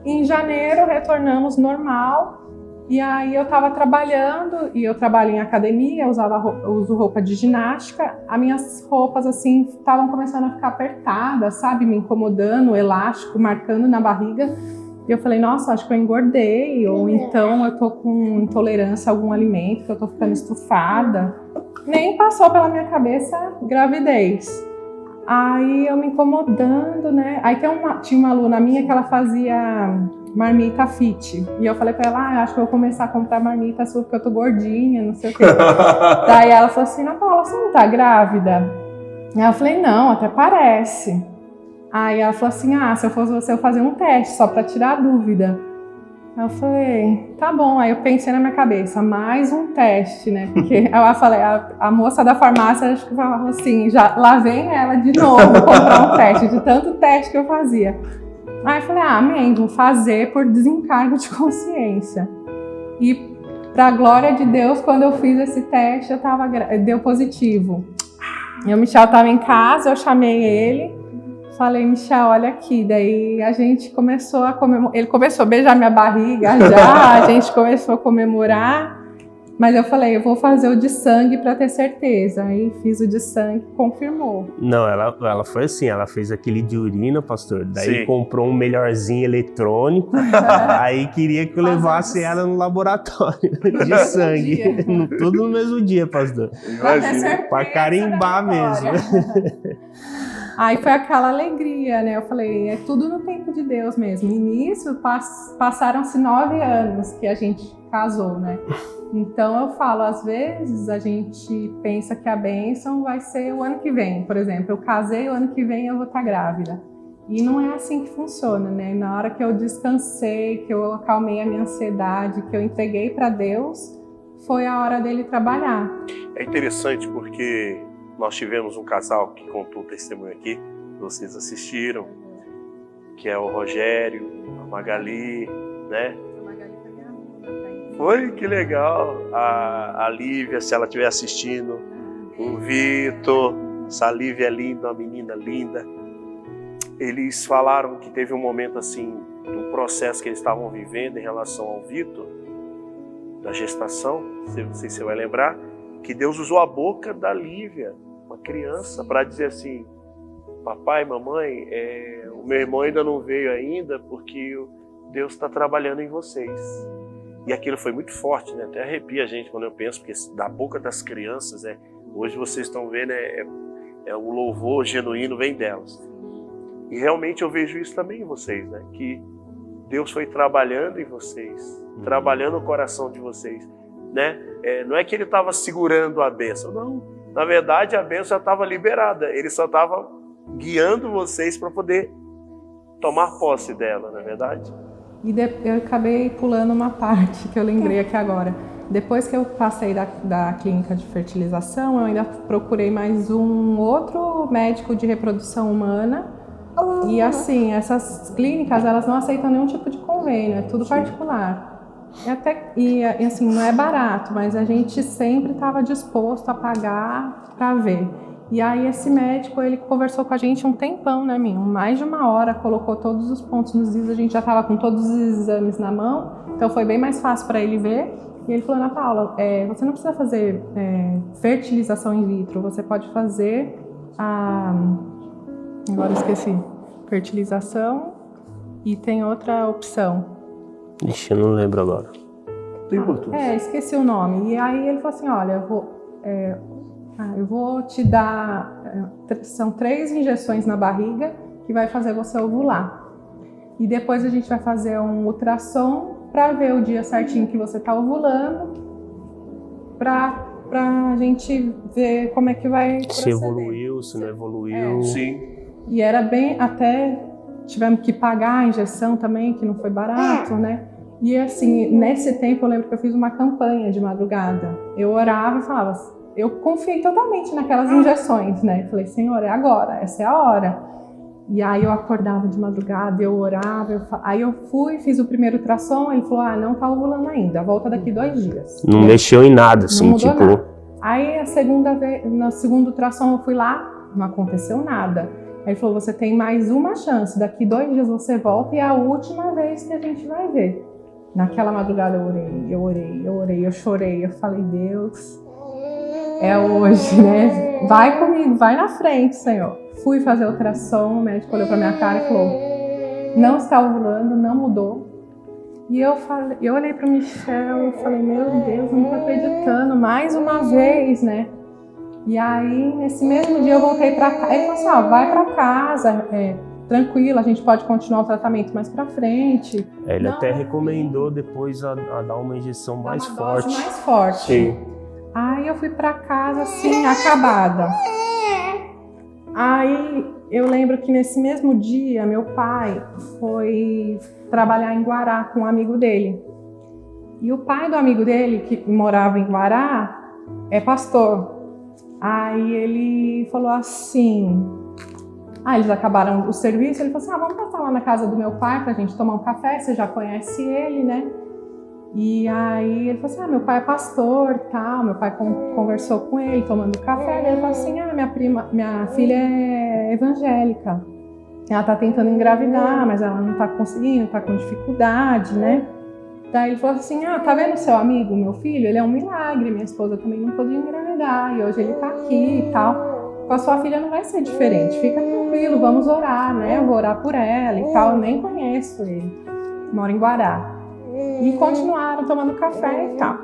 Em janeiro retornamos normal. E aí eu estava trabalhando, e eu trabalho em academia, eu uso roupa de ginástica. As minhas roupas assim estavam começando a ficar apertadas, sabe, me incomodando, elástico, marcando na barriga. E eu falei, nossa, acho que eu engordei, ou então eu tô com intolerância a algum alimento, que eu tô ficando estufada. Nem passou pela minha cabeça gravidez. Aí eu me incomodando, né? Aí tinha uma aluna minha que ela fazia marmita fit. E eu falei pra ela, acho que eu vou começar a comprar marmita sua porque eu tô gordinha, não sei o quê. Daí ela falou assim, Ana Paula, você não tá grávida? Aí eu falei, não, até parece. Aí ela falou assim, se eu fosse você, eu fazia um teste só pra tirar a dúvida. Aí eu falei, tá bom. Aí eu pensei na minha cabeça, mais um teste, né? Porque eu falei, a moça da farmácia, acho que falava assim, lá vem ela de novo comprar um teste, de tanto teste que eu fazia. Aí eu falei, amém, vou fazer por desencargo de consciência. E pra glória de Deus, quando eu fiz esse teste, deu positivo. E o Michel tava em casa, eu chamei ele. Falei, Michel, olha aqui. Daí a gente começou a comemorar. Ele começou a beijar minha barriga já, a gente começou a comemorar. Mas eu falei, eu vou fazer o de sangue para ter certeza. Aí fiz o de sangue, confirmou. Não, ela foi assim, ela fez aquele de urina, pastor. Daí comprou um melhorzinho eletrônico. Aí queria que eu levasse ela no laboratório de sangue. Tudo no mesmo dia, pastor. Para carimbar mesmo. Aí foi aquela alegria, né? Eu falei, é tudo no tempo de Deus mesmo. E nisso passaram-se 9 anos que a gente casou, né? Então eu falo, às vezes a gente pensa que a bênção vai ser o ano que vem. Por exemplo, eu casei, o ano que vem eu vou estar grávida. E não é assim que funciona, né? Na hora que eu descansei, que eu acalmei a minha ansiedade, que eu entreguei para Deus, foi a hora dele trabalhar. É interessante porque nós tivemos um casal que contou o testemunho aqui, vocês assistiram, que é o Rogério, a Magali, né? A Magali foi minha aluna. Foi, que legal. A Lívia, se ela estiver assistindo, o Vitor, essa Lívia é linda, uma menina linda. Eles falaram que teve um momento assim, do processo que eles estavam vivendo em relação ao Vitor, da gestação, não sei se você vai lembrar, que Deus usou a boca da Lívia, uma criança, para dizer assim, papai, mamãe, o meu irmão ainda não veio ainda porque Deus está trabalhando em vocês. E aquilo foi muito forte, né? Até arrepia a gente quando eu penso, porque da boca das crianças, hoje vocês estão vendo, o louvor genuíno vem delas. E realmente eu vejo isso também em vocês, né? Que Deus foi trabalhando em vocês, trabalhando o coração de vocês, né? Não é que ele estava segurando a bênção, não. Na verdade, a bênção já estava liberada. Ele só estava guiando vocês para poder tomar posse dela, não é verdade? E eu acabei pulando uma parte que eu lembrei aqui agora. Depois que eu passei da clínica de fertilização, eu ainda procurei mais um outro médico de reprodução humana. E assim, essas clínicas, elas não aceitam nenhum tipo de convênio, é tudo particular. E assim, não é barato, mas a gente sempre estava disposto a pagar para ver. E aí esse médico, ele conversou com a gente um tempão, né, Minho? Mais de 1 hora, colocou todos os pontos nos is, a gente já estava com todos os exames na mão, então foi bem mais fácil para ele ver. E ele falou, Ana Paula, você não precisa fazer fertilização in vitro, você pode fazer agora esqueci, fertilização e tem outra opção. Ixi, eu não lembro agora. Tem importância. Esqueci o nome. E aí ele falou assim, olha, eu vou te dar, são 3 injeções na barriga que vai fazer você ovular. E depois a gente vai fazer um ultrassom para ver o dia certinho que você está ovulando, para a gente ver como é que vai proceder. Se evoluiu, se não evoluiu. Sim. E era bem, até tivemos que pagar a injeção também, que não foi barato, né? E assim, nesse tempo eu lembro que eu fiz uma campanha de madrugada. Eu orava e falava, eu confiei totalmente naquelas injeções, né? Eu falei, Senhor, é agora, essa é a hora. E aí eu acordava de madrugada, eu orava, aí eu fui, fiz o primeiro ultrassom, ele falou, não tá ovulando ainda, volta daqui 2 dias. Não mexeu em nada, assim, não mudou tipo... nada. Aí no segundo ultrassom eu fui lá, não aconteceu nada. Aí ele falou, você tem mais uma chance, daqui 2 dias você volta e é a última vez que a gente vai ver. Naquela madrugada eu orei, eu chorei, eu falei, Deus, é hoje, né? Vai comigo, vai na frente, Senhor. Fui fazer ultrassom, o médico olhou pra minha cara e falou, não está ovulando, não mudou. E eu olhei pro Michel e falei, meu Deus, não tô acreditando, mais uma vez, né? E aí, nesse mesmo dia eu voltei pra casa, ele falou assim, vai pra casa, tranquilo, a gente pode continuar o tratamento mais pra frente. Ele até recomendou depois a dar uma injeção mais forte. Dose mais forte. Sim. Aí eu fui pra casa, assim, acabada. Aí eu lembro que nesse mesmo dia, meu pai foi trabalhar em Guará com um amigo dele. E o pai do amigo dele, que morava em Guará, é pastor. Aí ele falou assim... eles acabaram o serviço, ele falou assim, vamos passar lá na casa do meu pai pra gente tomar um café, você já conhece ele, né? E aí ele falou assim, meu pai é pastor, tal, meu pai conversou com ele, tomando café, e ele falou assim, minha filha é evangélica, ela tá tentando engravidar, mas ela não tá conseguindo, tá com dificuldade, né? Daí ele falou assim, tá vendo seu amigo, meu filho? Ele é um milagre, minha esposa também não podia engravidar, e hoje ele tá aqui e tal. Com a sua filha não vai ser diferente, fica tranquilo, vamos orar, né? Eu vou orar por ela e tal, eu nem conheço ele, mora em Guará. E continuaram tomando café e tal.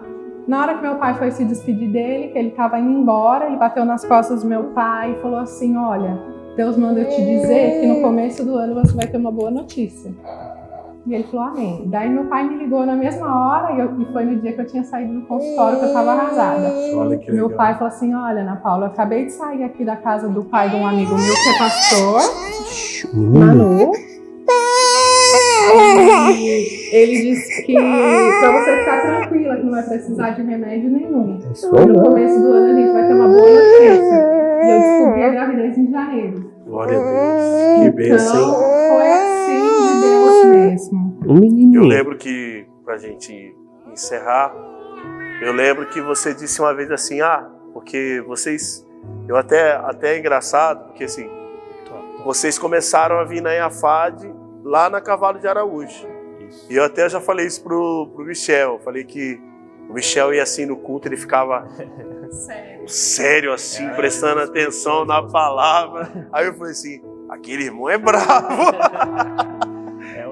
Na hora que meu pai foi se despedir dele, que ele estava indo embora, ele bateu nas costas do meu pai e falou assim, olha, Deus manda eu te dizer que no começo do ano você vai ter uma boa notícia. E ele falou, amém. Daí meu pai me ligou na mesma hora e foi no dia que eu tinha saído do consultório que eu estava arrasada. Olha que meu legal. Pai falou assim, olha, Ana Paula, eu acabei de sair aqui da casa do pai de um amigo meu que é pastor, Manu. Ele disse que pra você ficar tranquila, que não vai precisar de remédio nenhum. No começo do ano a gente vai ter uma boa notícia. E eu descobri a gravidez em janeiro. Glória a Deus. Que bênção. Então, foi assim de Deus mesmo. Eu lembro que, pra gente encerrar, eu lembro que você disse uma vez assim, porque vocês... Eu até é engraçado, porque assim, vocês começaram a vir na EAFAD lá na Cavalo de Araújo. E eu até já falei isso pro Michel. Falei que o Michel ia assim no culto, ele ficava sério assim, prestando atenção na palavra. Aí eu falei assim, aquele irmão é bravo.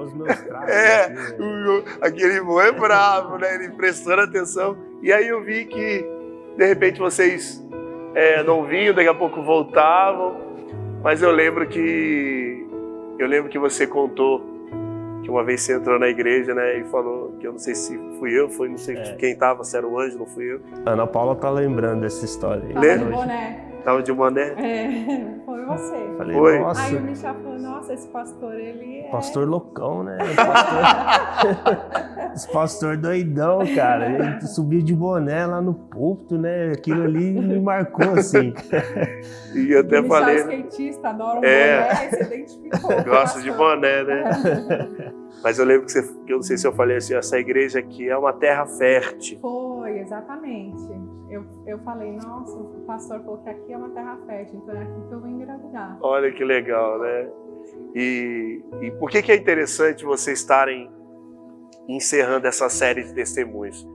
Os meus traços. Aquele irmão é bravo, né? Ele prestando atenção. E aí eu vi que, de repente, vocês não vinham, daqui a pouco voltavam. Mas eu lembro que você contou que uma vez você entrou na igreja, né, e falou que eu não sei se fui eu, não sei quem estava, se era o anjo, não fui eu. Ana Paula tá lembrando dessa história aí. Tava de boné. Tava de boné? Foi você. Falei, foi. Nossa. Aí o Michel falou, nossa, esse pastor, ele é... Pastor loucão, né? Esse pastor doidão, cara. Ele subiu de boné lá no púlpito, né? Aquilo ali me marcou, assim. E eu até falei... skatista, adora um boné, aí você identificou. Gosta de boné, né? Mas eu lembro que eu não sei se eu falei assim, essa igreja aqui é uma terra fértil. Foi, exatamente. Eu falei, nossa, o pastor falou que aqui é uma terra fértil, então é aqui que eu vou engravidar. Olha que legal, né? E por que é interessante vocês estarem encerrando essa série de testemunhos?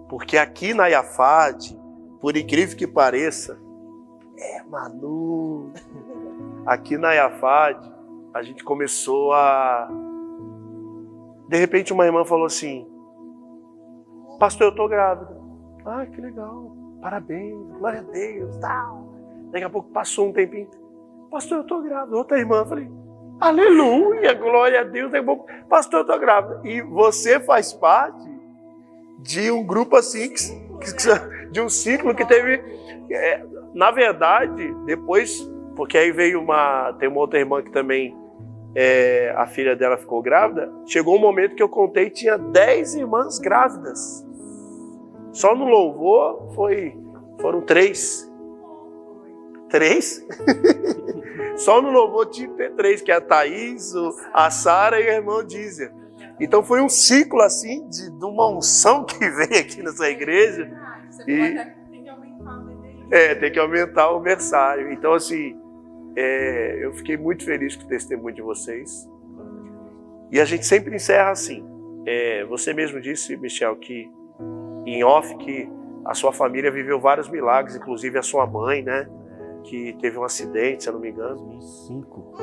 Porque aqui na IAFAD, por incrível que pareça, Manu, aqui na IAFAD, a gente começou a... De repente uma irmã falou assim, pastor, eu tô grávida. Ah, que legal, parabéns, glória a Deus, tal. Daqui a pouco passou um tempinho, pastor, eu tô grávida. Outra irmã, eu falei, aleluia, glória a Deus, daqui a pouco, pastor, eu tô grávida. E você faz parte de um grupo assim, de um ciclo que teve... na verdade, depois, porque aí veio tem uma outra irmã que também, a filha dela ficou grávida, chegou um momento que eu contei, tinha 10 irmãs grávidas. Só no louvor foram 3. 3? Só no louvor tinha 3, que é a Thaís, a Sara e o irmão Dízia. Então foi um ciclo assim, de uma unção que veio aqui nessa igreja. Tem que aumentar o bebê. Tem que aumentar o versário. Então assim, eu fiquei muito feliz com o testemunho de vocês. E a gente sempre encerra assim. Você mesmo disse, Michel, que em off, que a sua família viveu vários milagres, inclusive a sua mãe, né? Que teve um acidente, se eu não me engano. 2005.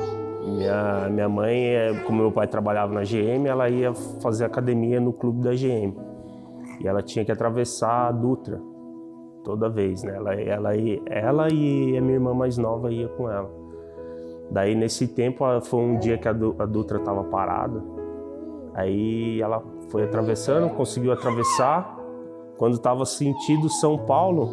Minha mãe, como meu pai trabalhava na GM, ela ia fazer academia no clube da GM. E ela tinha que atravessar a Dutra toda vez, né? Ela e a minha irmã mais nova ia com ela. Daí, nesse tempo, foi um dia que a Dutra estava parada. Aí ela foi atravessando, conseguiu atravessar. Quando estava sentido São Paulo,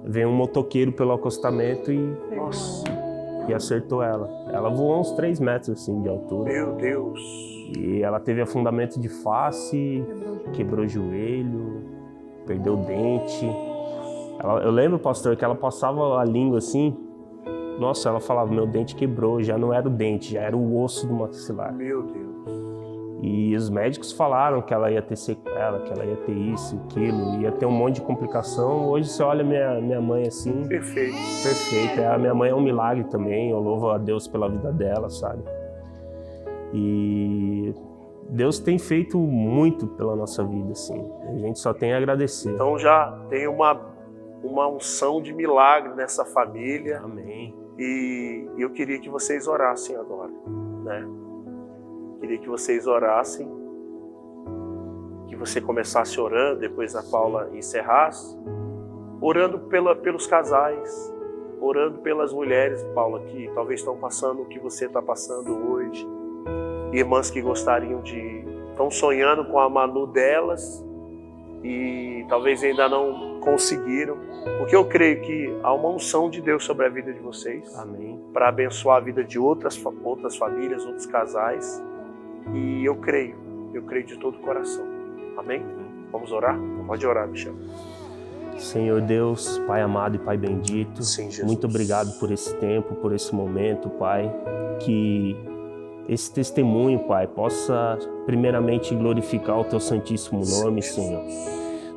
veio um motoqueiro pelo acostamento e acertou ela. Ela voou uns 3 metros assim, de altura. Meu Deus! E ela teve afundamento de face, quebrou o joelho, perdeu o dente. Eu lembro, pastor, que ela passava a língua assim. Nossa, ela falava, meu dente quebrou, já não era o dente, já era o osso do maxilar. Meu Deus! E os médicos falaram que ela ia ter sequela, que ela ia ter isso, aquilo, ia ter um monte de complicação. Hoje você olha minha mãe assim... Perfeito. Perfeita. A minha mãe é um milagre também, eu louvo a Deus pela vida dela, sabe? E Deus tem feito muito pela nossa vida, assim. A gente só tem a agradecer. Então já tem uma unção de milagre nessa família. Amém. E eu queria que vocês orassem agora, né? Queria que vocês orassem, que você começasse orando, depois a Paula encerrasse, orando pelos casais, orando pelas mulheres, Paula, que talvez estão passando o que você está passando hoje, irmãs que estão sonhando com a Manu delas e talvez ainda não conseguiram, porque eu creio que há uma unção de Deus sobre a vida de vocês. Amém. Para abençoar a vida de outras famílias, outros casais. E eu creio de todo o coração. Amém? Vamos orar? Pode orar, Michel. Senhor Deus, Pai amado e Pai bendito, Sim, Jesus. Muito obrigado por esse tempo, por esse momento, Pai. Que esse testemunho, Pai, possa primeiramente glorificar o Teu santíssimo nome, Senhor.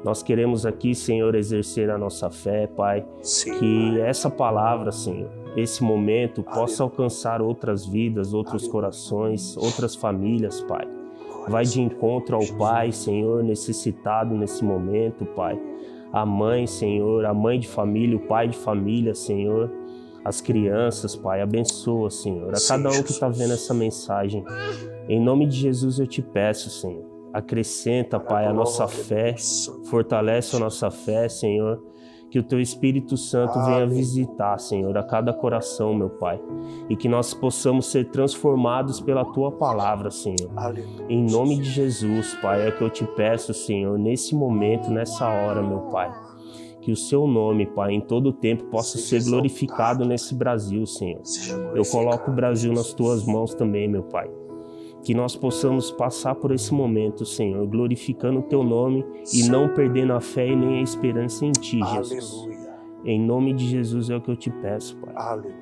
Nós queremos aqui, Senhor, exercer a nossa fé, Pai. Sim, que Pai. Essa palavra, Senhor, esse momento possa alcançar outras vidas, outros corações, outras famílias, Pai. Vai de encontro ao Pai, Senhor, necessitado nesse momento, Pai. A mãe, Senhor, a mãe de família, o pai de família, Senhor. As crianças, Pai, abençoa, Senhor. A cada um que está vendo essa mensagem. Em nome de Jesus eu te peço, Senhor. Acrescenta, Pai, a nossa fé. Fortalece a nossa fé, Senhor. Que o Teu Espírito Santo venha visitar, Senhor, a cada coração, meu Pai. E que nós possamos ser transformados pela Tua palavra, Senhor. Em nome de Jesus, Pai, é que eu te peço, Senhor, nesse momento, nessa hora, meu Pai. Que o Seu nome, Pai, em todo o tempo possa ser glorificado nesse Brasil, Senhor. Eu coloco o Brasil nas Tuas mãos também, meu Pai. que nós possamos passar por esse momento, Senhor, glorificando o Teu nome e não perdendo a fé e nem a esperança em Ti, Jesus. Aleluia. Em nome de Jesus é o que eu te peço, Pai. Aleluia.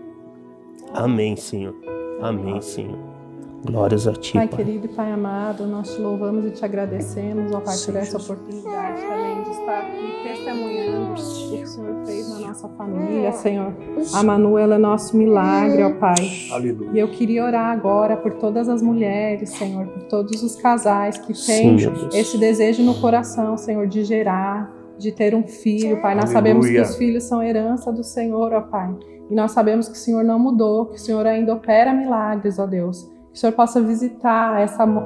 Amém, Senhor. Amém, Senhor. Glórias a Ti, Pai Pai. querido e Pai amado, nós te louvamos e te agradecemos, ó Pai, por essa oportunidade também de estar aqui testemunhando o que o Senhor fez na nossa família, Senhor. A Manu, ela é nosso milagre, ó Pai. Aleluia. E eu queria orar agora por todas as mulheres, Senhor, por todos os casais que Sim, têm meu Deus. esse desejo no coração, Senhor, de gerar, de ter um filho, Pai. Nós Aleluia. sabemos que os filhos são herança do Senhor, ó Pai. E nós sabemos que o Senhor não mudou, que o Senhor ainda opera milagres, ó Deus. Que o Senhor possa visitar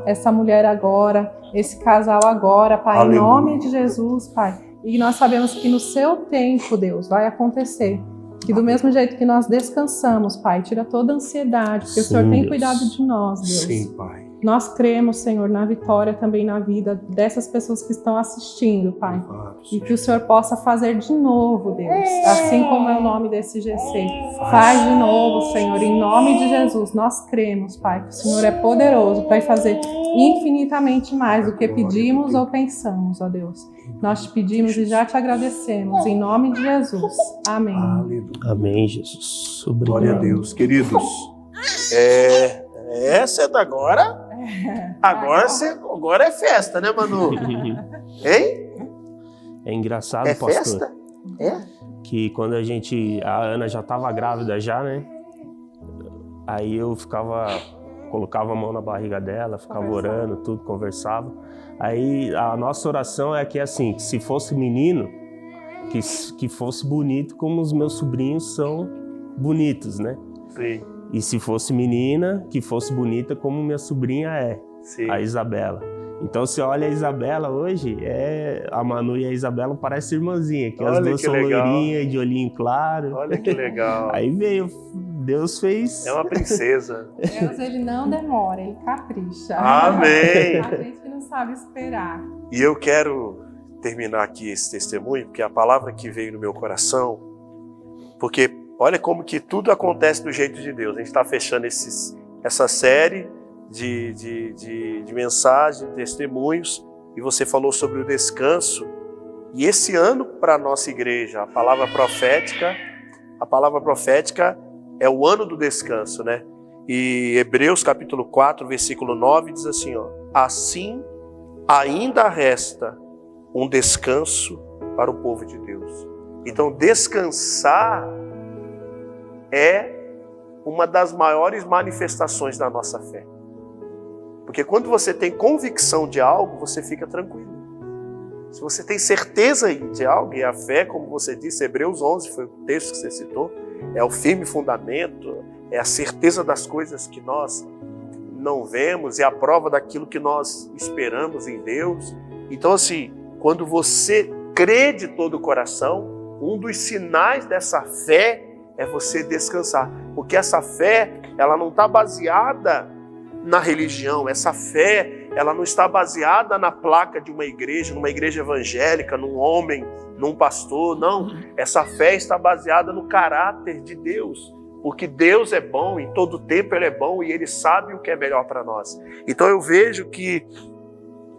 essa mulher agora, esse casal agora, Pai, Aleluia. em nome de Jesus, Pai. E nós sabemos que no seu tempo, Deus, vai acontecer. Que do mesmo jeito que nós descansamos, Pai, tira toda a ansiedade, porque o Senhor tem Deus. cuidado de nós, Deus. Sim, Pai. Nós cremos, Senhor, na vitória também na vida dessas pessoas que estão assistindo, Pai. E que o Senhor possa fazer de novo, Deus, assim como é o nome desse GC. Faz de novo, Senhor, em nome de Jesus. Nós cremos, Pai, que o Senhor é poderoso para fazer infinitamente mais do que pedimos ou pensamos, ó Deus. Nós te pedimos e já te agradecemos, em nome de Jesus. Amém. Aleluia. Amém, Jesus. Obrigado. Glória a Deus. Queridos, essa é da agora. Agora é festa, né, Manu? Hein? É engraçado, É pastor, festa? É? que quando a Ana já estava grávida já, né? Aí eu colocava a mão na barriga dela, ficava orando, tudo, conversava. Aí a nossa oração é que assim, que se fosse menino, que fosse bonito como os meus sobrinhos são bonitos, né? Sim. E se fosse menina, que fosse bonita como minha sobrinha é, Sim. a Isabela. Então, você olha a Isabela hoje, a Manu e a Isabela parecem irmãzinha, que as Olha duas que são legal. loirinhas, de olhinho claro. Olha que legal. Aí veio, Deus fez. É uma princesa. Deus, ele não demora, ele capricha. Amém. A gente não sabe esperar. E eu quero terminar aqui esse testemunho, porque a palavra que veio no meu coração, porque olha como que tudo acontece do jeito de Deus. A gente está fechando essa série de mensagens, de testemunhos, e você falou sobre o descanso. E esse ano, para a nossa igreja, a palavra profética é o ano do descanso, né? E Hebreus capítulo 4, versículo 9 diz assim, ó: assim ainda resta um descanso para o povo de Deus. Então, descansar é uma das maiores manifestações da nossa fé. Porque quando você tem convicção de algo, você fica tranquilo. Se você tem certeza de algo, e a fé, como você disse, Hebreus 11 foi o texto que você citou, é o firme fundamento, é a certeza das coisas que nós não vemos, é a prova daquilo que nós esperamos em Deus. Então, assim, quando você crê de todo o coração, um dos sinais dessa fé é você descansar. Porque essa fé, ela não está baseada na religião, essa fé, ela não está baseada na placa de uma igreja, numa igreja evangélica, num homem, num pastor, não. Essa fé está baseada no caráter de Deus, porque Deus é bom, em todo tempo Ele é bom e Ele sabe o que é melhor para nós. Então eu vejo que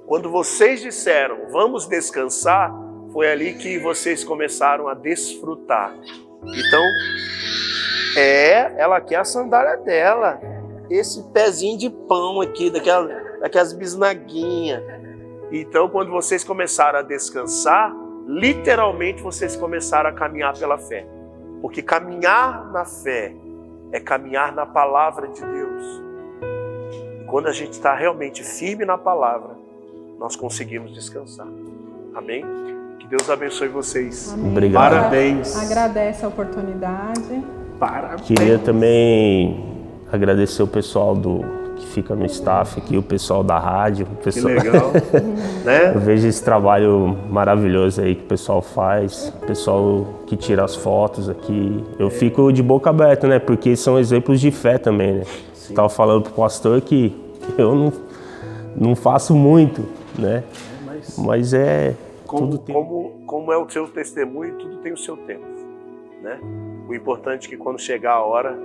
quando vocês disseram, vamos descansar, foi ali que vocês começaram a desfrutar. Então, ela quer a sandália dela, esse pezinho de pão aqui, daquelas bisnaguinhas. Então, quando vocês começaram a descansar, literalmente vocês começaram a caminhar pela fé. Porque caminhar na fé é caminhar na palavra de Deus. E quando a gente está realmente firme na palavra, nós conseguimos descansar. Amém? Que Deus abençoe vocês. Amém. Obrigado. Parabéns. Agradece a oportunidade. Parabéns. Queria também agradecer o pessoal que fica no staff aqui, o pessoal da rádio. O Que pessoal... legal. Né? Eu vejo esse trabalho maravilhoso aí que o pessoal faz, o pessoal que tira as fotos aqui. Eu fico de boca aberta, né? Porque são exemplos de fé também, né? Eu tava falando pro pastor que eu não faço muito, né? Mas tudo tem... Como é o seu testemunho, tudo tem o seu tempo, né? O importante é que quando chegar a hora,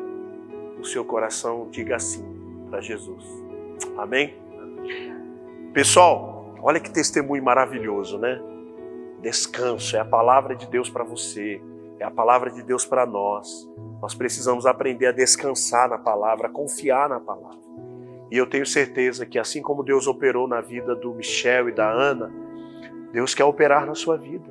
o seu coração diga sim para Jesus. Amém? Pessoal, olha que testemunho maravilhoso, né? Descanso, é a palavra de Deus para você, é a palavra de Deus para nós. Nós precisamos aprender a descansar na palavra, a confiar na palavra. E eu tenho certeza que assim como Deus operou na vida do Michel e da Ana, Deus quer operar na sua vida.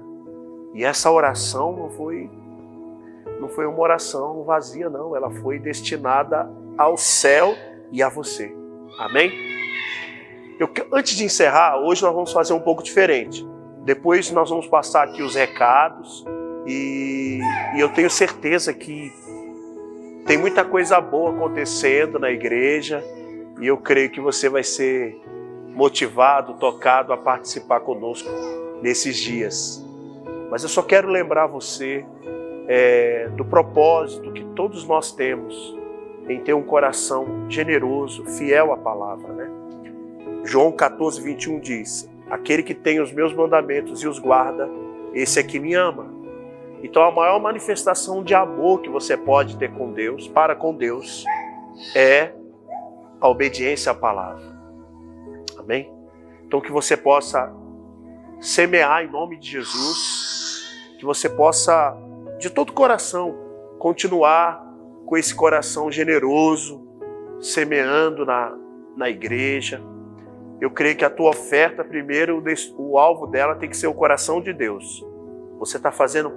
E essa oração não foi uma oração vazia, não. Ela foi destinada ao céu e a você. Amém? Antes de encerrar, hoje nós vamos fazer um pouco diferente. Depois nós vamos passar aqui os recados e eu tenho certeza que tem muita coisa boa acontecendo na igreja e eu creio que você vai ser motivado, tocado a participar conosco nesses dias. Mas eu só quero lembrar você do propósito que todos nós temos em ter um coração generoso, fiel à palavra, né? João 14, 21 diz: aquele que tem os meus mandamentos e os guarda, esse é que me ama. Então a maior manifestação de amor que você pode ter com Deus, para com Deus, é a obediência à palavra. Amém? Então que você possa semear em nome de Jesus, que você possa, de todo o coração, continuar com esse coração generoso, semeando na igreja. Eu creio que a tua oferta, primeiro, o alvo dela tem que ser o coração de Deus. Você está fazendo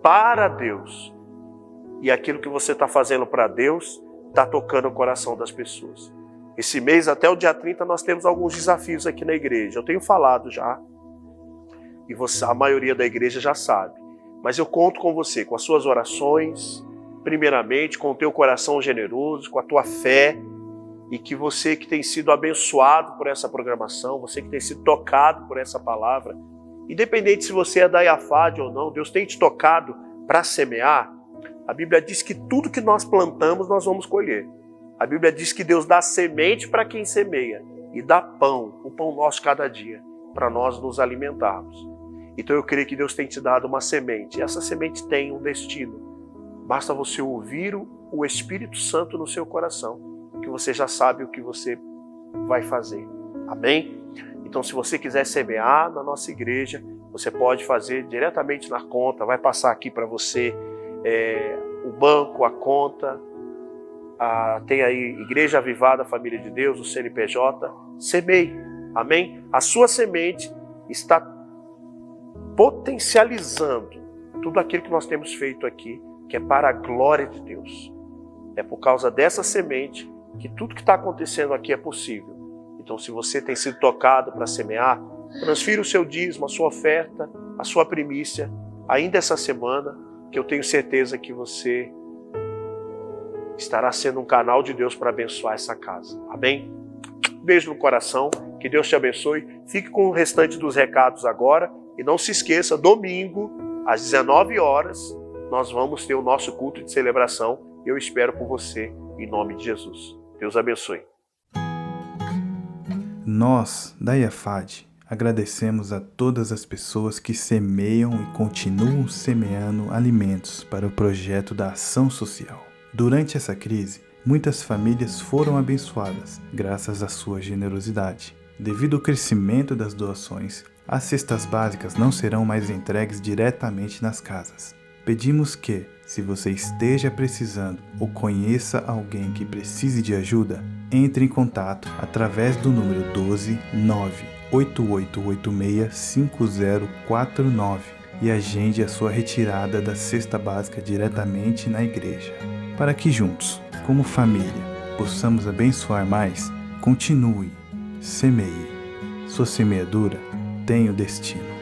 para Deus. E aquilo que você está fazendo para Deus está tocando o coração das pessoas. Esse mês, até o dia 30, nós temos alguns desafios aqui na igreja. Eu tenho falado já. E a maioria da igreja já sabe. Mas eu conto com você, com as suas orações, primeiramente, com o teu coração generoso, com a tua fé. E que você que tem sido abençoado por essa programação, você que tem sido tocado por essa palavra, independente se você é da IAFAD ou não, Deus tem te tocado para semear. A Bíblia diz que tudo que nós plantamos, nós vamos colher. A Bíblia diz que Deus dá semente para quem semeia e dá pão, o pão nosso cada dia, para nós nos alimentarmos. Então eu creio que Deus tem te dado uma semente, e essa semente tem um destino. Basta você ouvir o Espírito Santo no seu coração, que você já sabe o que você vai fazer. Amém? Então, se você quiser semear na nossa igreja, você pode fazer diretamente na conta, vai passar aqui para você o banco, a conta, tem aí Igreja Avivada, Família de Deus, o CNPJ, semeie. Amém? A sua semente está potencializando tudo aquilo que nós temos feito aqui, que é para a glória de Deus. É por causa dessa semente que tudo que está acontecendo aqui é possível. Então, se você tem sido tocado para semear, transfira o seu dízimo, a sua oferta, a sua primícia, ainda essa semana, que eu tenho certeza que você estará sendo um canal de Deus para abençoar essa casa. Amém? Beijo no coração, que Deus te abençoe. Fique com o restante dos recados agora e não se esqueça, domingo, às 19 horas, nós vamos ter o nosso culto de celebração. Eu espero por você, em nome de Jesus. Deus abençoe. Nós, da IAFAD, agradecemos a todas as pessoas que semeiam e continuam semeando alimentos para o projeto da ação social. Durante essa crise, muitas famílias foram abençoadas graças à sua generosidade. Devido ao crescimento das doações, as cestas básicas não serão mais entregues diretamente nas casas. Pedimos que, se você esteja precisando ou conheça alguém que precise de ajuda, entre em contato através do número 12 98886 5049 e agende a sua retirada da cesta básica diretamente na igreja. Para que juntos, como família, possamos abençoar mais, continue, semeie. Sua semeadura tem o destino.